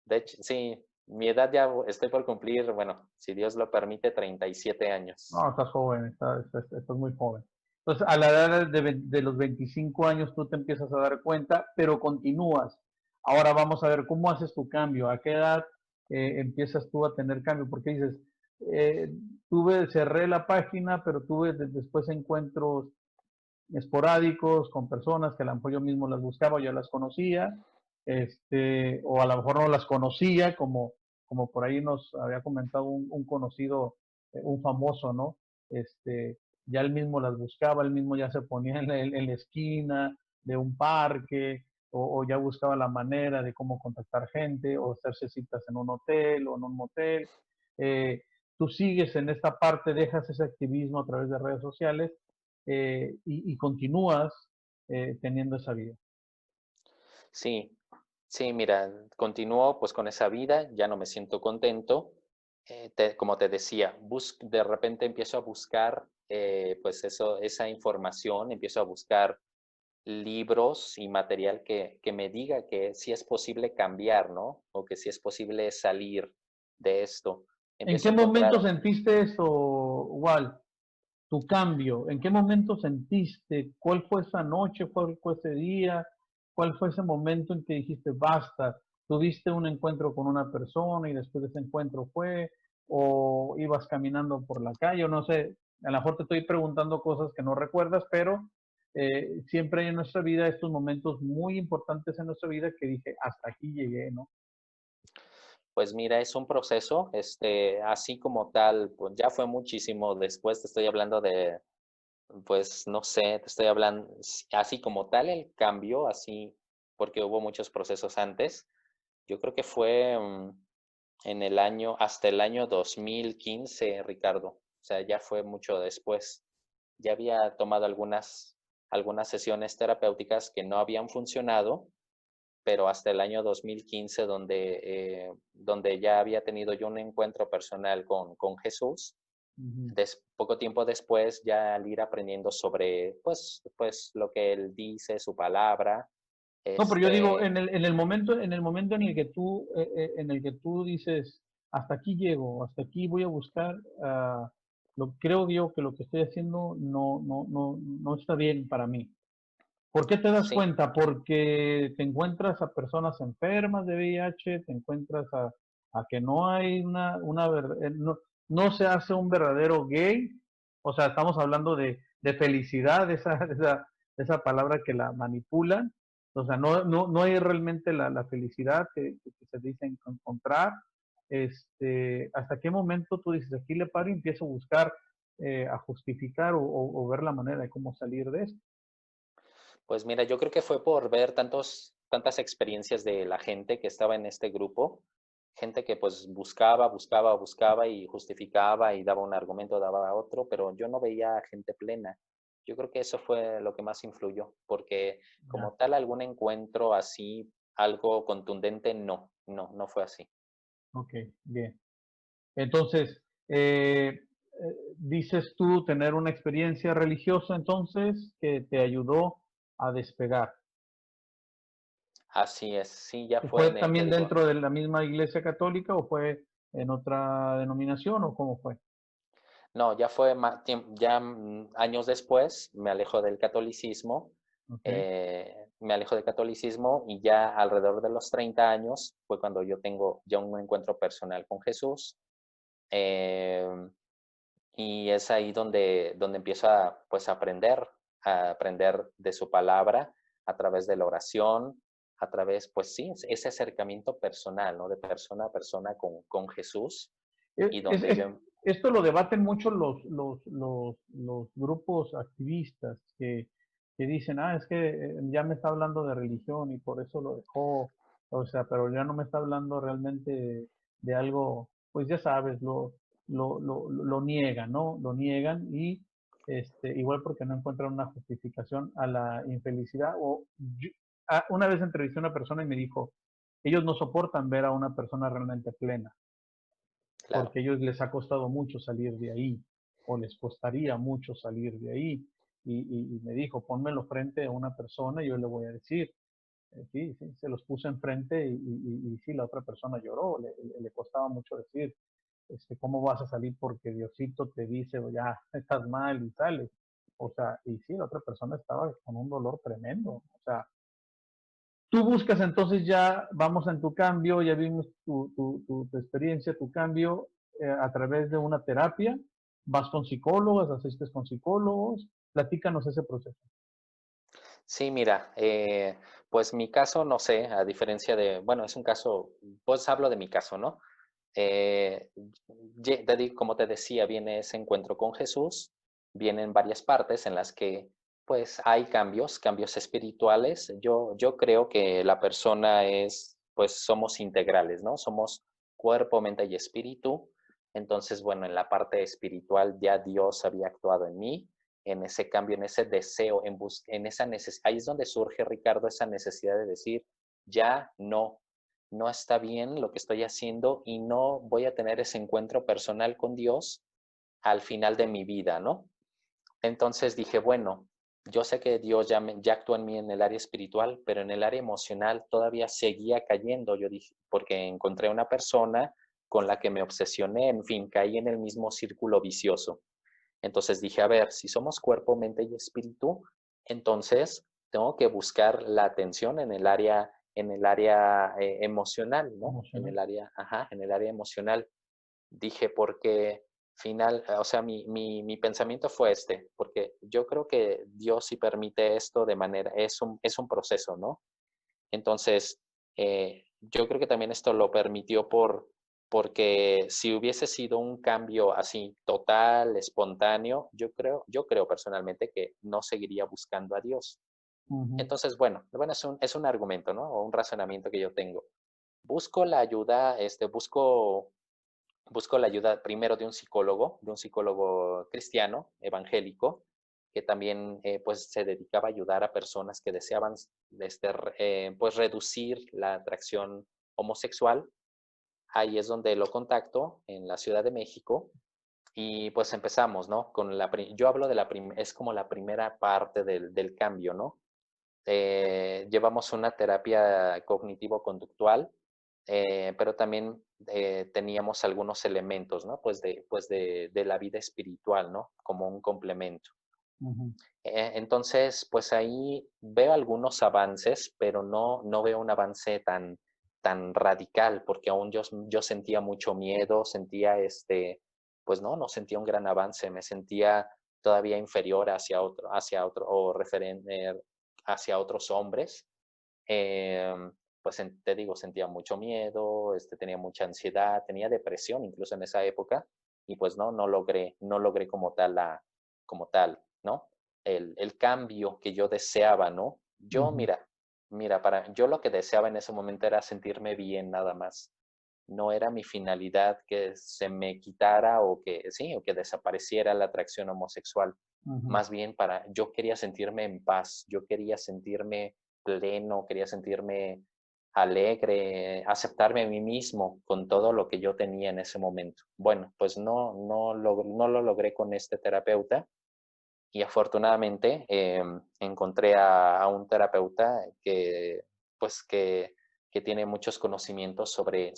Speaker 2: de hecho, sí, mi edad ya estoy por cumplir, bueno, si Dios lo permite, 37 años.
Speaker 1: No, estás joven, estás muy joven. Entonces, a la edad de los 25 años tú te empiezas a dar cuenta, pero continúas. Ahora vamos a ver cómo haces tu cambio, a qué edad empiezas tú a tener cambio, porque dices, eh, cerré la página, pero tuve después encuentros esporádicos con personas que a lo mejor yo mismo las buscaba, yo las conocía, o a lo mejor no las conocía, como por ahí nos había comentado un conocido, un famoso, ¿no? Ya él mismo las buscaba, él mismo ya se ponía en la esquina de un parque, o ya buscaba la manera de cómo contactar gente, o hacerse citas en un hotel o en un motel. Eh, Tú sigues en esta parte, dejas ese activismo a través de redes sociales y continúas teniendo esa vida.
Speaker 2: Sí, sí, mira, continúo pues con esa vida, ya no me siento contento. Como te decía, de repente empiezo a buscar pues esa información, empiezo a buscar libros y material que me diga que sí es posible cambiar, ¿no? O que sí es posible salir de esto.
Speaker 1: ¿En
Speaker 2: Empiezo
Speaker 1: qué
Speaker 2: a
Speaker 1: momento
Speaker 2: encontrar,
Speaker 1: sentiste eso, Wal? Tu cambio. ¿En qué momento sentiste? ¿Cuál fue esa noche? ¿Cuál fue ese día? ¿Cuál fue ese momento en que dijiste basta? ¿Tuviste un encuentro con una persona y después de ese encuentro fue? ¿O ibas caminando por la calle? O no sé, a lo mejor te estoy preguntando cosas que no recuerdas, pero siempre hay en nuestra vida estos momentos muy importantes en nuestra vida que dije, hasta aquí llegué, ¿no?
Speaker 2: pues mira, es un proceso, así como tal, pues ya fue muchísimo después, te estoy hablando de, pues no sé, te estoy hablando, así como tal el cambio, así, porque hubo muchos procesos antes. Yo creo que fue hasta el año 2015, Ricardo. O sea, ya fue mucho después. Ya había tomado algunas sesiones terapéuticas que no habían funcionado, pero hasta el año 2015, donde ya había tenido yo un encuentro personal con Jesús.
Speaker 1: Ujú.
Speaker 2: Poco tiempo después, ya al ir aprendiendo sobre, pues lo que él dice, su palabra,
Speaker 1: No, pero yo digo,
Speaker 2: este,
Speaker 1: en el momento en el que tú dices, hasta aquí llego, hasta aquí voy a buscar, creo yo que lo que estoy haciendo no está bien para mí. ¿Por qué te das
Speaker 2: sí,
Speaker 1: cuenta? Porque te encuentras a personas enfermas de VIH, te encuentras a que no hay no se hace un verdadero gay, o sea, estamos hablando de felicidad, de esa palabra que la manipulan, o sea, no hay realmente la felicidad que se dice encontrar. ¿Hasta qué momento tú dices, aquí le paro y empiezo a buscar, a justificar o ver la manera de cómo salir de esto?
Speaker 2: pues mira, yo creo que fue por ver tantas experiencias de la gente que estaba en este grupo, gente que pues buscaba y justificaba y daba un argumento, daba otro, pero yo no veía gente plena. Yo creo que eso fue lo que más influyó, porque
Speaker 1: Ya.
Speaker 2: como tal algún encuentro así, algo contundente, no fue así.
Speaker 1: Ok, bien. Entonces, dices tú tener una experiencia religiosa entonces que te ayudó a despegar.
Speaker 2: Así es, sí, ya fue
Speaker 1: ¿Fue
Speaker 2: te
Speaker 1: también
Speaker 2: digo,
Speaker 1: dentro de la misma iglesia católica o fue en otra denominación o cómo fue?
Speaker 2: no, ya fue años después, me alejo del catolicismo
Speaker 1: Ok.
Speaker 2: Me alejo del catolicismo y ya alrededor de los 30 años fue cuando yo tengo ya un encuentro personal con Jesús. em, y es ahí donde empiezo a, pues, a aprender de su palabra a través de la oración, a través, pues sí, ese acercamiento personal, ¿no? De persona a persona con Jesús y
Speaker 1: Es,
Speaker 2: donde
Speaker 1: es-
Speaker 2: yo,
Speaker 1: esto lo debaten mucho los grupos activistas que dicen, es que ya me está hablando de religión y por eso lo dejó, o sea, pero ya no me está hablando realmente de algo, pues ya sabes, lo niegan, ¿no? Lo niegan y igual porque no encuentran una justificación a la infelicidad. Una vez entrevisté a una persona y me dijo, ellos no soportan ver a una persona realmente plena
Speaker 2: claro,
Speaker 1: porque a ellos les ha costado mucho salir de ahí, o les costaría mucho salir de ahí. Y me dijo, pónmelo frente a una persona y yo le voy a decir, sí, sí, se los puse enfrente y sí, la otra persona lloró, le costaba mucho decir, ¿cómo vas a salir porque Diosito te dice, ya, estás mal y sales? O sea, y sí, la otra persona estaba con un dolor tremendo, o sea, tú buscas entonces ya, vamos en tu cambio, ya vimos tu experiencia, tu cambio a través de una terapia, vas con psicólogos, asistes con psicólogos, platícanos ese proceso.
Speaker 2: sí, mira, pues mi caso, no sé, a diferencia de, bueno, es un caso, pues hablo de mi caso, ¿no? Como te decía, viene ese encuentro con Jesús, vienen varias partes en las que pues hay cambios, cambios espirituales. Yo creo que la persona es, pues somos integrales, ¿no? Somos cuerpo, mente y espíritu. Entonces, bueno, en la parte espiritual ya Dios había actuado en mí, en ese cambio, en ese deseo, en esa necesidad. Ahí es donde surge, Ricardo, esa necesidad de decir, ya no está bien lo que estoy haciendo y no voy a tener ese encuentro personal con Dios al final de mi vida, ¿no? Entonces dije, bueno, yo sé que Dios ya actuó en mí en el área espiritual, pero en el área emocional todavía seguía cayendo. Yo dije, porque encontré una persona con la que me obsesioné, en fin, caí en el mismo círculo vicioso. Entonces dije, a ver, si somos cuerpo, mente y espíritu, entonces tengo que buscar la atención en el área emocional, ¿no? En
Speaker 1: Emocional.
Speaker 2: el área, ajá, en el área emocional. Dije, porque o sea, mi pensamiento fue este, porque yo creo que Dios sí permite esto de manera, es un proceso, ¿no? Entonces, yo creo que también esto lo permitió porque si hubiese sido un cambio así total, espontáneo, yo creo personalmente que no seguiría buscando a Dios.
Speaker 1: Ujú.
Speaker 2: Entonces, bueno, es un argumento, ¿no? O un razonamiento que yo tengo. Busco la ayuda, busco la ayuda primero de un psicólogo cristiano, evangélico, que también pues se dedicaba a ayudar a personas que deseaban pues reducir la atracción homosexual. Ahí es donde lo contacto, en la Ciudad de México, y pues empezamos, ¿no? Yo hablo de es como la primera parte del cambio, ¿no? Llevamos una terapia cognitivo-conductual, pero también teníamos algunos elementos, ¿no? De la vida espiritual, ¿no? Como un complemento.
Speaker 1: Ujú.
Speaker 2: Entonces, pues ahí veo algunos avances, pero no veo un avance tan radical, porque aún yo sentía mucho miedo, sentía pues no sentía un gran avance, me sentía todavía inferior hacia otro, o referente hacia otros hombres. Pues te digo, sentía mucho miedo, tenía mucha ansiedad, tenía depresión incluso en esa época, y pues no logré como tal, ¿no? El cambio que yo deseaba, ¿no?
Speaker 1: Ujú.
Speaker 2: Yo lo que deseaba en ese momento era sentirme bien nada más. No era mi finalidad que se me quitara o que desapareciera la atracción homosexual.
Speaker 1: Ujú.
Speaker 2: Más bien yo quería sentirme en paz, yo quería sentirme pleno, quería sentirme alegre, aceptarme a mí mismo con todo lo que yo tenía en ese momento. Bueno, pues no lo logré con este terapeuta y afortunadamente encontré a un terapeuta pues, que tiene muchos conocimientos sobre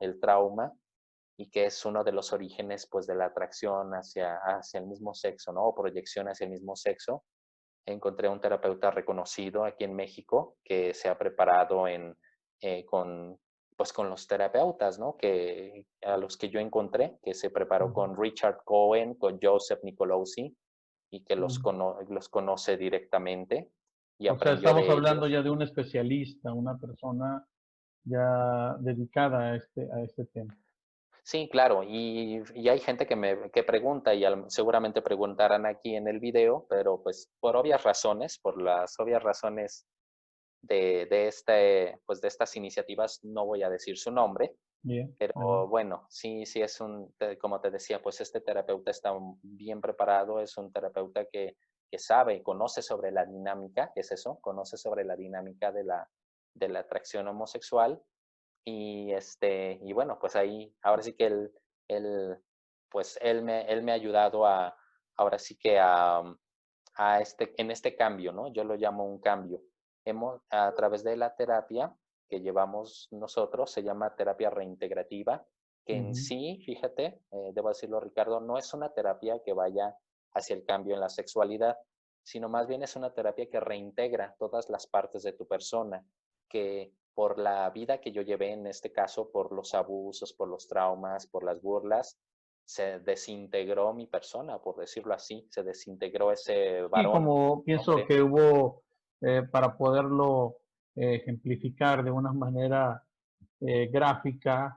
Speaker 2: el trauma y que es uno de los orígenes pues, de la atracción hacia el mismo sexo, ¿no? O proyección hacia el mismo sexo. encontré un terapeuta reconocido aquí en México que se ha preparado con, pues con los terapeutas, ¿no? A los que yo encontré, que se preparó
Speaker 1: Ujú.
Speaker 2: con Richard Cohen, con Joseph Nicolosi, y que
Speaker 1: Ujú.
Speaker 2: los conoce directamente y
Speaker 1: O sea,
Speaker 2: aprendió
Speaker 1: estamos
Speaker 2: de
Speaker 1: hablando
Speaker 2: ellos.
Speaker 1: ya de un especialista, una persona ya dedicada a este tema.
Speaker 2: Sí, claro, y hay gente que pregunta y seguramente preguntarán aquí en el video, pero pues por obvias razones, por las obvias razones pues de estas iniciativas, no voy a decir su nombre,
Speaker 1: Bien,
Speaker 2: pero
Speaker 1: adelante.
Speaker 2: bueno, sí, sí es como te decía, pues este terapeuta está bien preparado, es un terapeuta que sabe, conoce sobre la dinámica, ¿qué es eso? Conoce sobre la dinámica de la atracción homosexual y bueno, pues ahí, ahora sí que él pues él me ha ayudado ahora sí que en este cambio, ¿no? Yo lo llamo un cambio. A través de la terapia que llevamos nosotros, se llama terapia reintegrativa, que en
Speaker 1: Ujú.
Speaker 2: sí, fíjate, debo decirlo, Ricardo, no es una terapia que vaya hacia el cambio en la sexualidad, sino más bien es una terapia que reintegra todas las partes de tu persona, que por la vida que yo llevé, en este caso, por los abusos, por los traumas, por las burlas, se desintegró mi persona, por decirlo así, se desintegró ese
Speaker 1: Sí,
Speaker 2: varón,
Speaker 1: como pienso
Speaker 2: hombre.
Speaker 1: que hubo, para poderlo ejemplificar de una manera gráfica,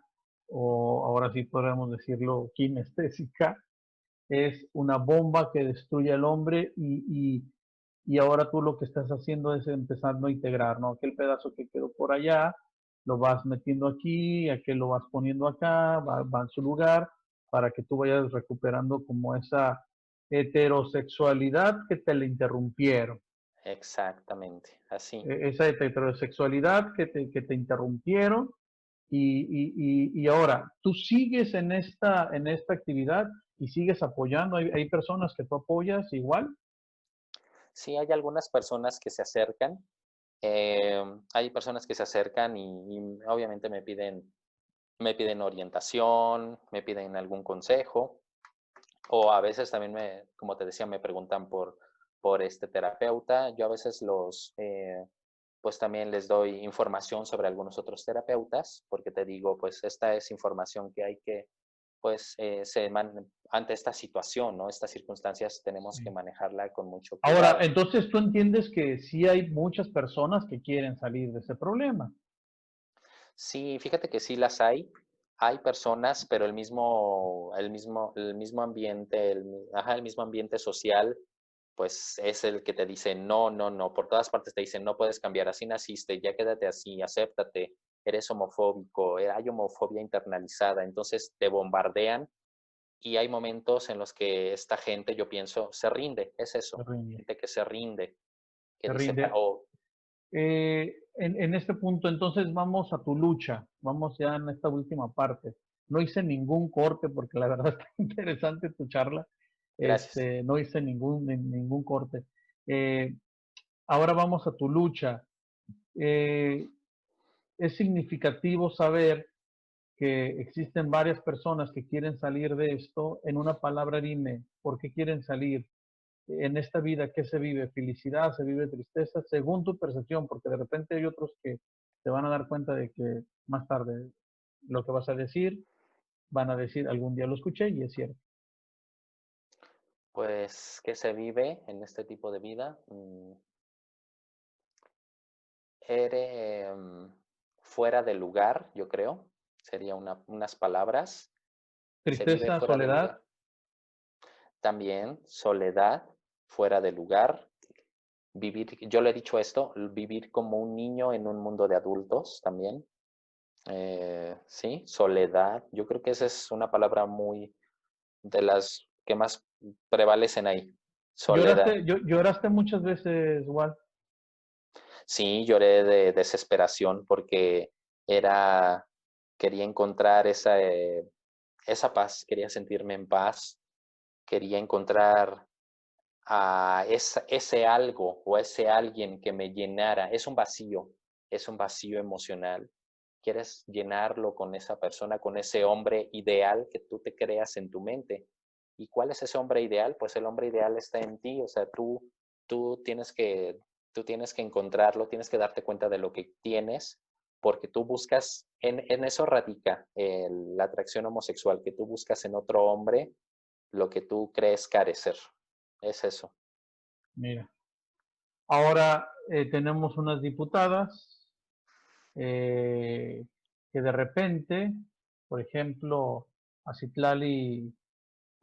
Speaker 1: o ahora sí podríamos decirlo kinestésica, es una bomba que destruye al hombre y ahora tú lo que estás haciendo es empezando a integrar, ¿no? Aquel pedazo que quedó por allá, lo vas metiendo aquí, aquel lo vas poniendo acá, va en su lugar, para que tú vayas recuperando como esa heterosexualidad que te la interrumpieron.
Speaker 2: Exactamente, así.
Speaker 1: Esa heterosexualidad que te interrumpieron y ahora tú sigues en esta actividad y sigues apoyando. Hay personas que tú apoyas igual.
Speaker 2: Sí, hay algunas personas que se acercan, hay personas que se acercan y obviamente me piden orientación, me piden algún consejo, o a veces también como te decía, me preguntan por este terapeuta. Yo a veces pues también les doy información sobre algunos otros terapeutas, porque te digo, pues esta es información que hay que, pues, ante esta situación, ¿no? Estas circunstancias tenemos que
Speaker 1: Sí.
Speaker 2: manejarla con mucho
Speaker 1: Ahora,
Speaker 2: cuidado.
Speaker 1: entonces tú entiendes que sí hay muchas personas que quieren salir de ese problema.
Speaker 2: Sí, fíjate que sí las hay. Hay personas, pero el mismo ambiente, el mismo ambiente social, pues es el que te dice, no, no, no, por todas partes te dicen, no puedes cambiar, así naciste, ya quédate así, acéptate, eres homofóbico, hay homofobia internalizada, entonces te bombardean y hay momentos en los que esta gente, yo pienso, se rinde, es
Speaker 1: Se
Speaker 2: eso,
Speaker 1: rinde.
Speaker 2: gente que se rinde, que
Speaker 1: Se
Speaker 2: dice,
Speaker 1: rinde. En este punto, entonces vamos a tu lucha. Vamos ya en esta última parte. No hice ningún corte porque la verdad está interesante tu charla.
Speaker 2: gracias.
Speaker 1: No hice ningún corte. Eh, Ahora vamos a tu lucha. Eh, es significativo saber que existen varias personas que quieren salir de esto. En una palabra, dime, ¿por qué quieren salir? En esta vida, ¿qué se vive? ¿Felicidad? ¿Se vive tristeza? Según tu percepción, porque de repente hay otros que te van a dar cuenta de que más tarde lo que vas a decir, van a decir, algún día lo escuché y es cierto.
Speaker 2: Pues, ¿qué se vive en este tipo de vida? Fuera de lugar, yo creo, sería unas palabras. Se vive
Speaker 1: Tristeza,
Speaker 2: fuera de
Speaker 1: soledad,
Speaker 2: lugar. También soledad, fuera de lugar. Vivir, yo le he dicho esto, vivir como un niño en un mundo de adultos también. Sí, soledad. Yo creo que esa es una palabra muy de las que más prevalecen ahí. Soledad.
Speaker 1: lloraste muchas veces, Walt.
Speaker 2: Sí, lloré de desesperación porque era, quería encontrar esa paz, quería sentirme en paz, quería encontrar a ese algo o ese alguien que me llenara. Es un vacío emocional. Quieres llenarlo con esa persona, con ese hombre ideal que tú te creas en tu mente. ¿Y cuál es ese hombre ideal? Pues el hombre ideal está en ti, o sea, tú tienes que encontrarlo, tienes que darte cuenta de lo que tienes, porque tú buscas, en eso radica la atracción homosexual, que tú buscas en otro hombre lo que tú crees carecer. Es eso.
Speaker 1: Mira. Ahora tenemos unas diputadas que de repente, por ejemplo, a Citlali,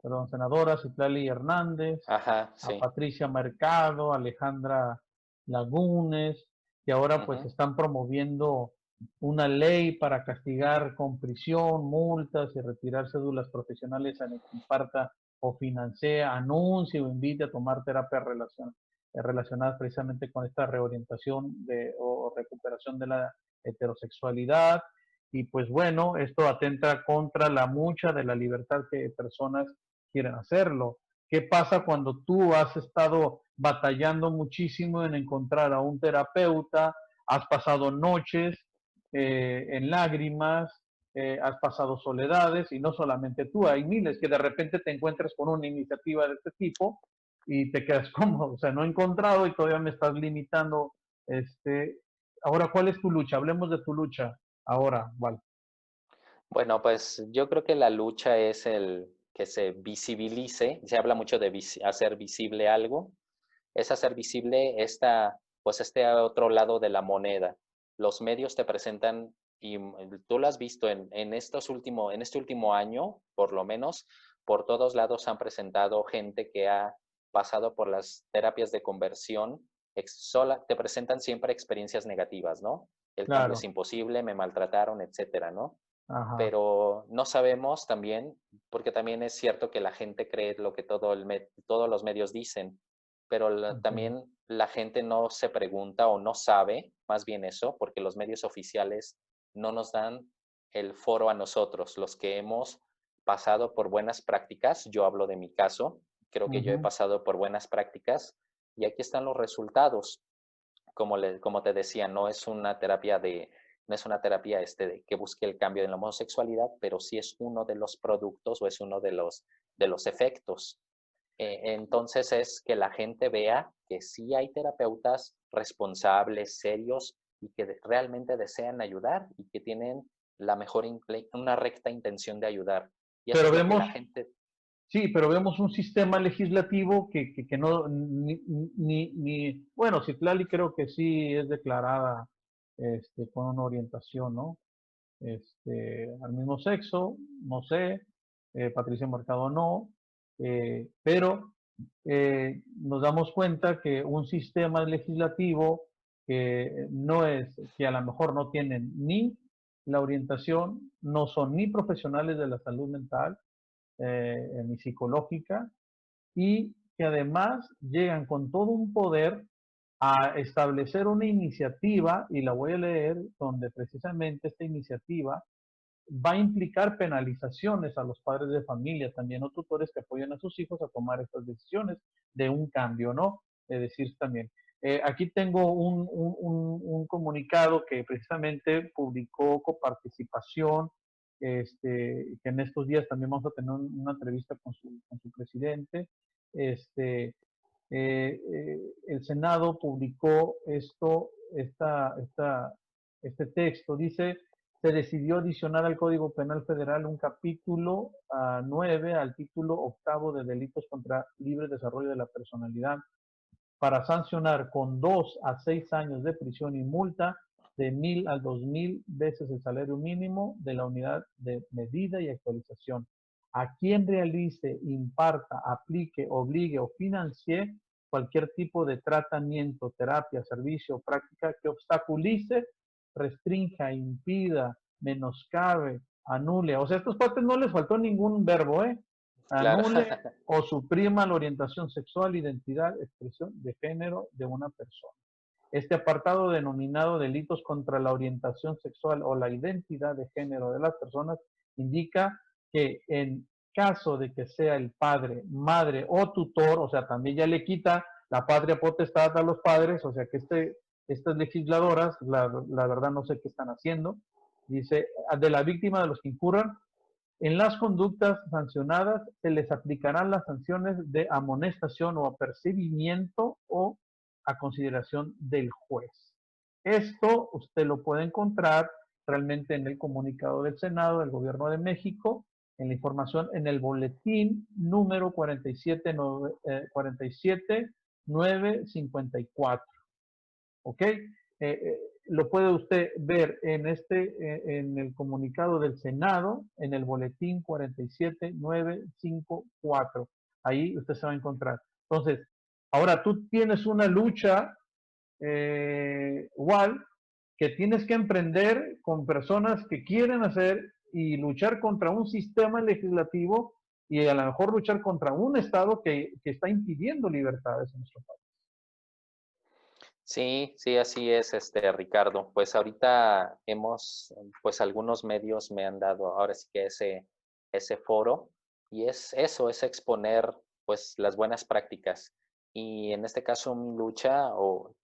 Speaker 1: perdón, senadora Citlali Hernández,
Speaker 2: Ajá,
Speaker 1: a
Speaker 2: sí.
Speaker 1: Patricia Mercado, a Alejandra Lagunes, que ahora pues
Speaker 2: Ujú,
Speaker 1: están promoviendo una ley para castigar con prisión, multas y retirar cédulas profesionales a quien imparta o financie, anuncie o invite a tomar terapias relacionadas precisamente con esta reorientación o recuperación de la heterosexualidad. Y pues bueno, esto atenta contra la mucha de la libertad que personas quieren hacerlo. ¿Qué pasa cuando tú has estado batallando muchísimo en encontrar a un terapeuta, has pasado noches en lágrimas, has pasado soledades y no solamente tú, hay miles que de repente te encuentras con una iniciativa de este tipo y te quedas como, o sea, no he encontrado y todavía me estás limitando. Este, ahora, ¿cuál es tu lucha? Hablemos de tu lucha ahora, Val.
Speaker 2: Bueno, pues yo creo que la lucha es el que se visibilice, se habla mucho de hacer visible algo, es hacer visible pues este otro lado de la moneda. Los medios te presentan, y tú lo has visto en este último año, por lo menos, por todos lados han presentado gente que ha pasado por las terapias de conversión, te presentan siempre experiencias negativas, ¿no? El cambio es
Speaker 1: Claro,
Speaker 2: imposible, me maltrataron, etcétera, ¿no?
Speaker 1: ajá,
Speaker 2: Pero no sabemos también, porque también es cierto que la gente cree lo que todos los medios dicen, pero
Speaker 1: okay.
Speaker 2: también la gente no se pregunta o no sabe, más bien eso, porque los medios oficiales no nos dan el foro a nosotros, los que hemos pasado por buenas prácticas. Yo hablo de mi caso, creo que yo he
Speaker 1: Ujú,
Speaker 2: pasado por buenas prácticas y aquí están los resultados. Como te decía, no es una terapia que busque el cambio de la homosexualidad, pero sí es uno de los productos o es uno de los efectos. Entonces es que la gente vea que sí hay terapeutas responsables, serios y que realmente desean ayudar y que tienen una recta intención de ayudar. Y eso
Speaker 1: pero
Speaker 2: es lo que
Speaker 1: vemos,
Speaker 2: la gente,
Speaker 1: sí, pero vemos un sistema legislativo que no, bueno, Citlali creo que sí es declarada con una orientación, ¿no? Al mismo sexo, no sé, Patricia Mercado no, pero nos damos cuenta que un sistema legislativo que no es, que a lo mejor no tienen ni la orientación, no son ni profesionales de la salud mental, ni psicológica, y que además llegan con todo un poder a establecer una iniciativa, y la voy a leer, donde precisamente esta iniciativa va a implicar penalizaciones a los padres de familia, también o tutores que apoyan a sus hijos a tomar estas decisiones de un cambio, ¿no? Es decir, también. Aquí tengo un comunicado que precisamente publicó Coparticipación, que en estos días también vamos a tener una entrevista con su presidente. Este, el Senado publicó este texto. Dice, se decidió adicionar al Código Penal Federal un capítulo 9 al título octavo de delitos contra libre desarrollo de la personalidad para sancionar con 2 a 6 años de prisión y multa de 1,000 a 2,000 veces el salario mínimo de la unidad de medida y actualización. A quien realice, imparta, aplique, obligue o financie cualquier tipo de tratamiento, terapia, servicio o práctica que obstaculice, restrinja, impida, menoscabe, anule. O sea, a estos cuates no les faltó ningún verbo, ¿eh?
Speaker 2: claro,
Speaker 1: Anule o suprima la orientación sexual, identidad, expresión de género de una persona. Este apartado denominado delitos contra la orientación sexual o la identidad de género de las personas indica que en caso de que sea el padre, madre o tutor, o sea, también ya le quita la patria potestad a los padres, o sea que estas legisladoras, la verdad no sé qué están haciendo, dice, de la víctima de los que incurran En las conductas sancionadas se les aplicarán las sanciones de amonestación o apercibimiento o a consideración del juez. Esto usted lo puede encontrar realmente en el comunicado del Senado del Gobierno de México, en la información en el boletín número 47954. ¿Ok? Lo puede usted ver en el comunicado del Senado, en el boletín 47954. Ahí usted se va a encontrar. Entonces, ahora tú tienes una lucha, igual, que tienes que emprender con personas que quieren hacer y luchar contra un sistema legislativo y a lo mejor luchar contra un Estado que está impidiendo libertades en nuestro país.
Speaker 2: Sí, sí, así es, Ricardo. Pues ahorita pues algunos medios me han dado ahora sí que ese foro y es eso, es exponer pues las buenas prácticas. Y en este caso mi lucha o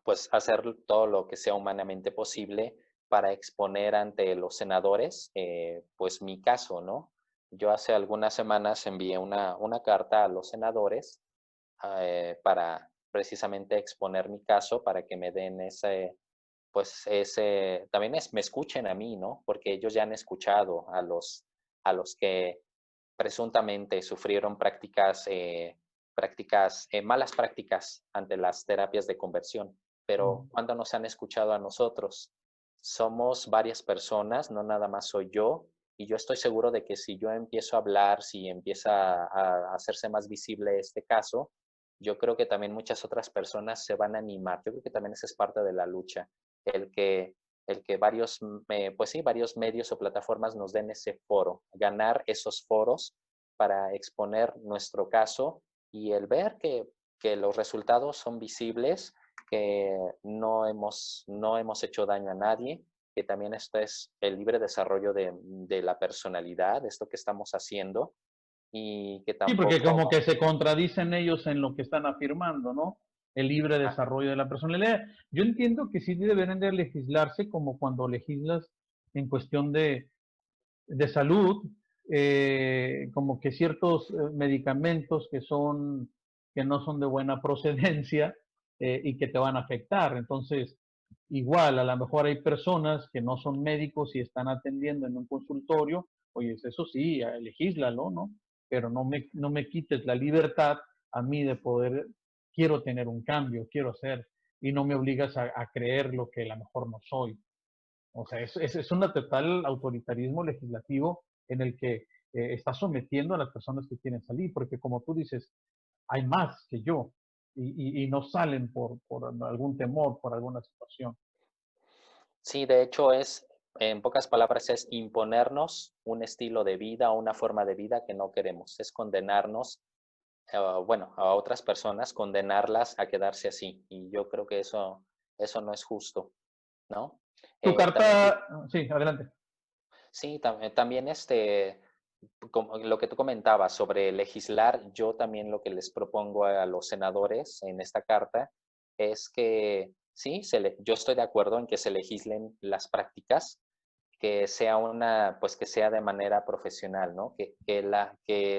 Speaker 2: pues hacer todo lo que sea humanamente posible para exponer ante los senadores, pues mi caso, ¿no? Yo hace algunas semanas envié una carta a los senadores para precisamente exponer mi caso, para que me den también me escuchen a mí, ¿no? Porque ellos ya han escuchado a los que presuntamente sufrieron malas prácticas ante las terapias de conversión. Pero ¿cuándo nos han escuchado a nosotros? Somos varias personas, no nada más soy yo, y yo estoy seguro de que si yo empiezo a hablar, si empieza a hacerse más visible este caso, yo creo que también muchas otras personas se van a animar. Yo creo que también esa es parte de la lucha, el que, pues sí, varios medios o plataformas nos den ese foro, ganar esos foros para exponer nuestro caso y el ver que los resultados son visibles, que no hemos hecho daño a nadie, que también esto es el libre desarrollo de la personalidad, esto que estamos haciendo, y que
Speaker 1: Sí, porque como
Speaker 2: tampoco.
Speaker 1: que se contradicen ellos en lo que están afirmando, ¿no? El libre
Speaker 2: Ah,
Speaker 1: desarrollo de la personalidad. Yo entiendo que sí deberían de legislarse como cuando legislas en cuestión de salud, como que ciertos medicamentos que no son de buena procedencia y que te van a afectar. Entonces, igual, a lo mejor hay personas que no son médicos y están atendiendo en un consultorio, oye, eso sí, legíslalo, ¿no? Pero no me quites la libertad a mí de poder, quiero tener un cambio, quiero hacer, y no me obligas a creer lo que a lo mejor no soy. O sea, es un total autoritarismo legislativo en el que está sometiendo a las personas que quieren salir, porque como tú dices, hay más que yo y no salen por algún temor, por alguna situación.
Speaker 2: sí, de hecho en pocas palabras, es imponernos un estilo de vida o una forma de vida que no queremos. Es condenarnos, bueno, a otras personas, condenarlas a quedarse así. Y yo creo que eso no es justo, ¿no?
Speaker 1: Tu
Speaker 2: También,
Speaker 1: carta, sí, adelante.
Speaker 2: sí, también como lo que tú comentabas sobre legislar, yo también lo que les propongo a los senadores en esta carta es que sí, yo estoy de acuerdo en que se legislen las prácticas, que sea pues que sea de manera profesional, ¿no? Que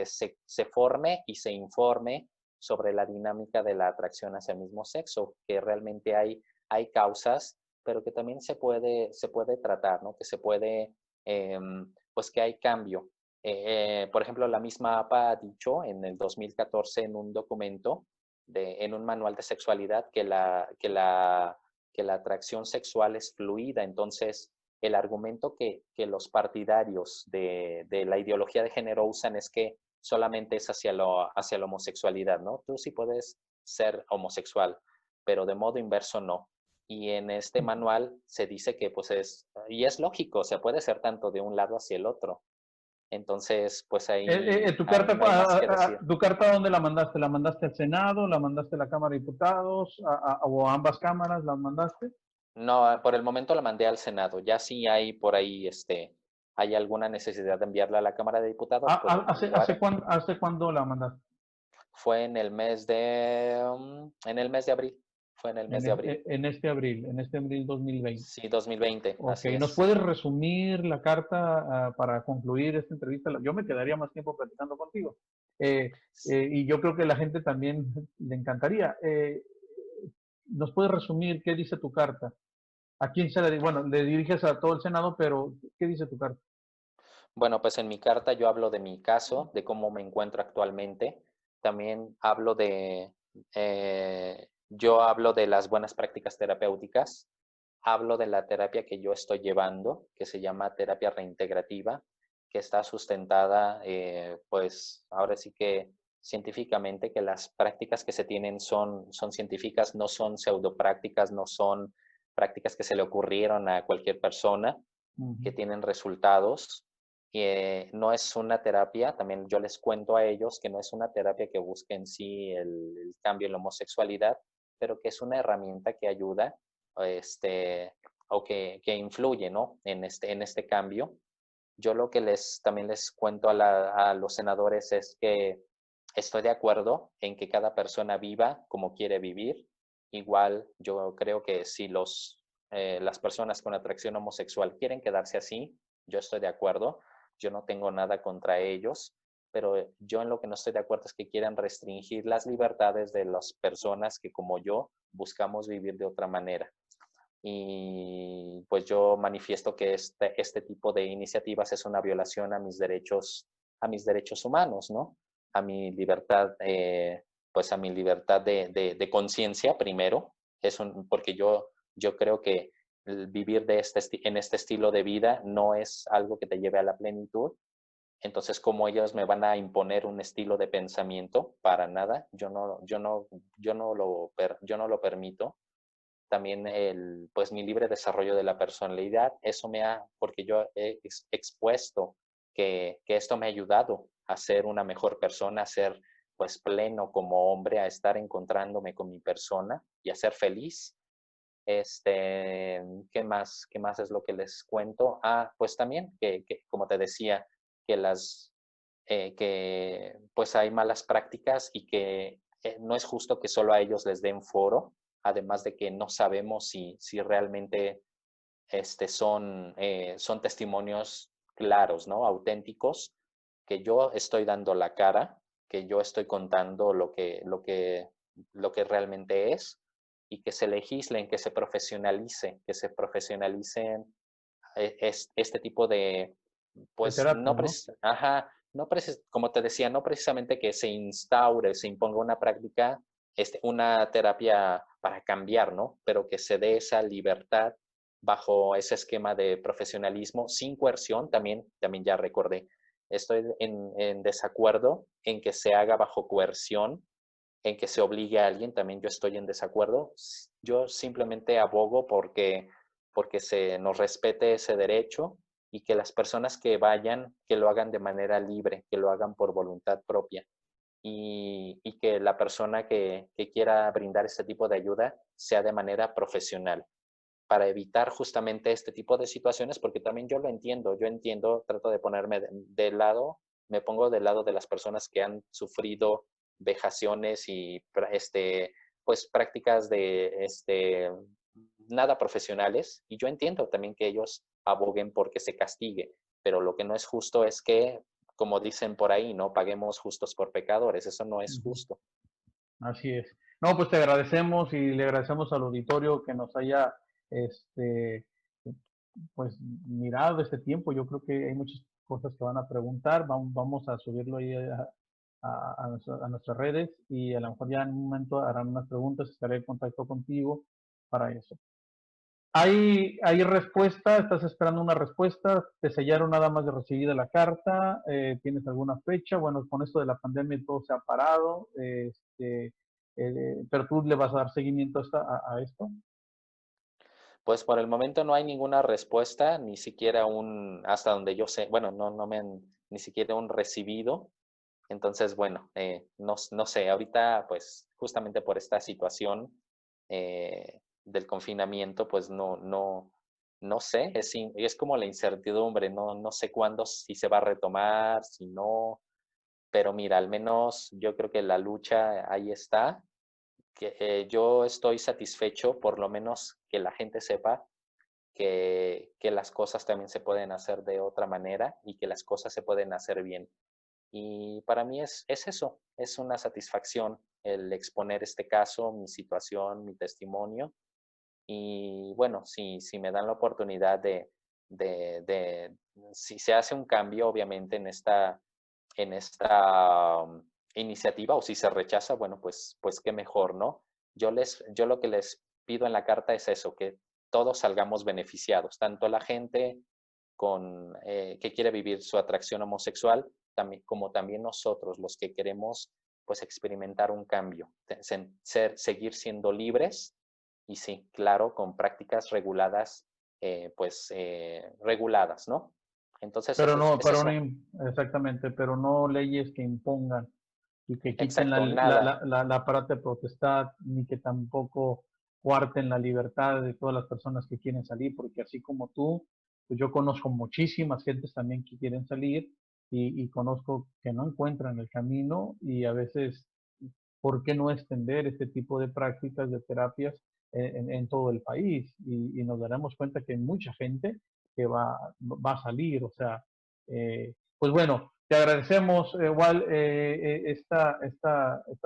Speaker 2: se forme y se informe sobre la dinámica de la atracción hacia el mismo sexo, que realmente hay causas, pero que también se puede tratar, ¿no? Que se puede, pues que hay cambio. Por ejemplo, la misma APA ha dicho en el 2014 en un documento, en un manual de sexualidad, que la atracción sexual es fluida. Entonces, el argumento que los partidarios de la ideología de género usan es que solamente es hacia la homosexualidad, ¿no? Tú sí puedes ser homosexual, pero de modo inverso no. Y en este manual se dice que pues y es lógico, se puede ser tanto de un lado hacia el otro. Entonces, pues ahí,
Speaker 1: ¿Tu
Speaker 2: ahí
Speaker 1: carta,
Speaker 2: no hay más que decir.
Speaker 1: tu carta dónde la mandaste? ¿La mandaste al Senado? ¿La mandaste a la Cámara de Diputados? ¿O a ambas cámaras las mandaste?
Speaker 2: No, por el momento la mandé al Senado. Ya si hay por ahí, hay alguna necesidad de enviarla a la Cámara de Diputados, pues lo haré.
Speaker 1: ¿Hace cuándo la mandaste?
Speaker 2: Fue en el mes de abril. fue en el mes de abril.
Speaker 1: En este abril 2020.
Speaker 2: Sí, 2020,
Speaker 1: Ok,
Speaker 2: así
Speaker 1: ¿nos
Speaker 2: es.
Speaker 1: puedes resumir la carta para concluir esta entrevista? Yo me quedaría más tiempo platicando contigo. Y yo creo que la gente también le encantaría. ¿Nos puedes resumir qué dice tu carta? ¿A quién se le, bueno, le diriges a todo el Senado, pero qué dice tu carta?
Speaker 2: Bueno, pues en mi carta yo hablo de mi caso, de cómo me encuentro actualmente. También hablo yo hablo de las buenas prácticas terapéuticas. Hablo de la terapia que yo estoy llevando, que se llama terapia reintegrativa, que está sustentada, pues ahora sí que científicamente, que las prácticas que se tienen son científicas, no son pseudoprácticas, no son prácticas que se le ocurrieron a cualquier persona, que
Speaker 1: Ujú.
Speaker 2: tienen resultados. No es una terapia, también yo les cuento a ellos que no es una terapia que busque en sí el cambio en la homosexualidad, pero que es una herramienta que ayuda o que influye, ¿no? En este cambio. Yo lo que también les cuento a los senadores es que estoy de acuerdo en que cada persona viva como quiere vivir. Igual yo creo que si las personas con atracción homosexual quieren quedarse así, yo estoy de acuerdo. Yo no tengo nada contra ellos, pero yo en lo que no estoy de acuerdo es que quieran restringir las libertades de las personas que como yo buscamos vivir de otra manera. Y pues yo manifiesto que este tipo de iniciativas es una violación a mis derechos humanos, ¿no? A mi libertad, pues a mi libertad de conciencia primero, porque yo creo que el vivir en este estilo de vida no es algo que te lleve a la plenitud. Entonces, como ellos me van a imponer un estilo de pensamiento, para nada, yo no lo permito. También pues mi libre desarrollo de la personalidad, porque yo he expuesto que esto me ha ayudado a ser una mejor persona, a ser pues pleno como hombre, a estar encontrándome con mi persona y a ser feliz. ¿Qué más es lo que les cuento? Pues también que como te decía, que que pues hay malas prácticas y que no es justo que solo a ellos les den foro, además de que no sabemos si realmente son testimonios claros, ¿no? Auténticos, que yo estoy dando la cara, que yo estoy contando lo que realmente es, y que se legislen, que se profesionalicen este tipo de,
Speaker 1: De
Speaker 2: pues,
Speaker 1: terapia, ¿no?
Speaker 2: ajá, como te decía, no precisamente que se instaure, se imponga una práctica, una terapia para cambiar, ¿no? Pero que se dé esa libertad bajo ese esquema de profesionalismo, sin coerción, también ya recordé. Estoy en desacuerdo en que se haga bajo coerción, en que se obligue a alguien, también yo estoy en desacuerdo. Yo simplemente abogo porque se nos respete ese derecho y que las personas que vayan, que lo hagan de manera libre, que lo hagan por voluntad propia y que la persona que quiera brindar este tipo de ayuda sea de manera profesional para evitar justamente este tipo de situaciones, porque también yo entiendo, trato de ponerme de lado, me pongo del lado de las personas que han sufrido vejaciones y pues prácticas nada profesionales, y yo entiendo también que ellos aboguen porque se castigue, pero lo que no es justo es que, como dicen por ahí, no paguemos justos por pecadores, eso no es
Speaker 1: Ujú.
Speaker 2: justo.
Speaker 1: Así es. No, pues te agradecemos y le agradecemos al auditorio que nos haya, este, pues mirado este tiempo. Yo creo que hay muchas cosas que van a preguntar. Vamos a subirlo ahí a nuestras redes y a lo mejor ya en un momento harán unas preguntas. Estaré en contacto contigo para eso. ¿Hay respuesta? ¿Estás esperando una respuesta? ¿Te sellaron nada más de recibida la carta? ¿Tienes alguna fecha? Bueno, con esto de la pandemia todo se ha parado, pero tú le vas a dar seguimiento a esto.
Speaker 2: Pues por el momento no hay ninguna respuesta, ni siquiera hasta donde yo sé, bueno, no me han ni siquiera un recibido. Entonces, bueno, no sé, ahorita pues justamente por esta situación del confinamiento, pues no sé, es como la incertidumbre, no sé cuándo, si se va a retomar, si no, pero mira, al menos yo creo que la lucha ahí está. yo estoy satisfecho, por lo menos que la gente sepa que las cosas también se pueden hacer de otra manera y que las cosas se pueden hacer bien. Y para mí es eso, es una satisfacción el exponer este caso, mi situación, mi testimonio. Y bueno, si me dan la oportunidad si se hace un cambio, obviamente, en esta iniciativa, o si se rechaza, bueno, pues qué mejor, ¿no? Yo lo que les pido en la carta es eso, que todos salgamos beneficiados, tanto la gente que quiere vivir su atracción homosexual, como también nosotros, los que queremos pues experimentar un cambio, seguir siendo libres y sí, claro, con prácticas reguladas, reguladas, ¿no? Entonces,
Speaker 1: Pero no,
Speaker 2: es eso.
Speaker 1: exactamente, pero no leyes que impongan y que quiten
Speaker 2: Exacto, nada.
Speaker 1: la parte de potestad, ni que tampoco cuarten la libertad de todas las personas que quieren salir, porque así como tú, pues yo conozco muchísimas gentes también que quieren salir y conozco que no encuentran el camino y a veces, ¿por qué no extender este tipo de prácticas, de terapias en todo el país? Y nos daremos cuenta que hay mucha gente que va a salir, o sea, pues bueno, te agradecemos, igual, esta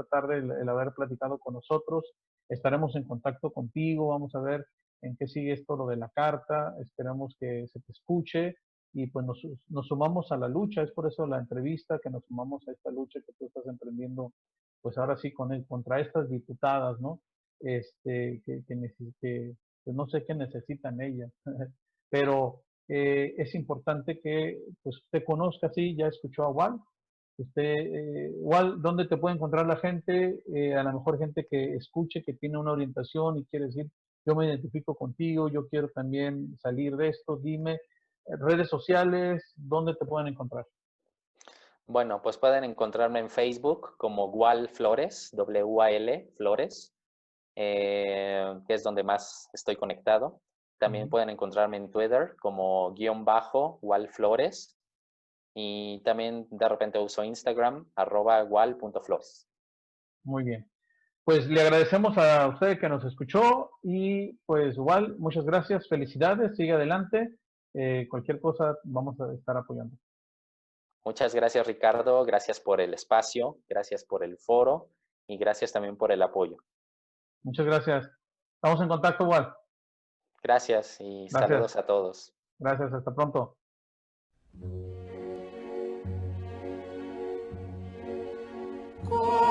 Speaker 1: tarde el haber platicado con nosotros. Estaremos en contacto contigo. Vamos a ver en qué sigue esto lo de la carta. Esperamos que se te escuche y pues nos sumamos a la lucha. Es por eso la entrevista, que nos sumamos a esta lucha que tú estás emprendiendo, pues ahora sí, contra estas diputadas, ¿no? Que pues no sé qué necesitan ellas, pero es importante que pues, usted conozca, sí, ya escuchó a Wal. Usted, Wal, ¿dónde te puede encontrar la gente? A lo mejor gente que escuche, que tiene una orientación y quiere decir, yo me identifico contigo, yo quiero también salir de esto, dime, redes sociales, ¿dónde te pueden encontrar?
Speaker 2: Bueno, pues pueden encontrarme en Facebook como Wal Flores, W-A-L Flores, que es donde más estoy conectado. También
Speaker 1: Ujú.
Speaker 2: pueden encontrarme en Twitter como _Wal Flores. Y también de repente uso Instagram, @wal.flores.
Speaker 1: Muy bien. Pues le agradecemos a usted que nos escuchó y pues igual, muchas gracias, felicidades, sigue adelante. Cualquier cosa vamos a estar apoyando.
Speaker 2: Muchas gracias, Ricardo. Gracias por el espacio, gracias por el foro y gracias también por el apoyo.
Speaker 1: Muchas gracias. Estamos en contacto igual.
Speaker 2: Gracias y
Speaker 1: Gracias.
Speaker 2: saludos a todos.
Speaker 1: Gracias. Hasta pronto.
Speaker 3: Why?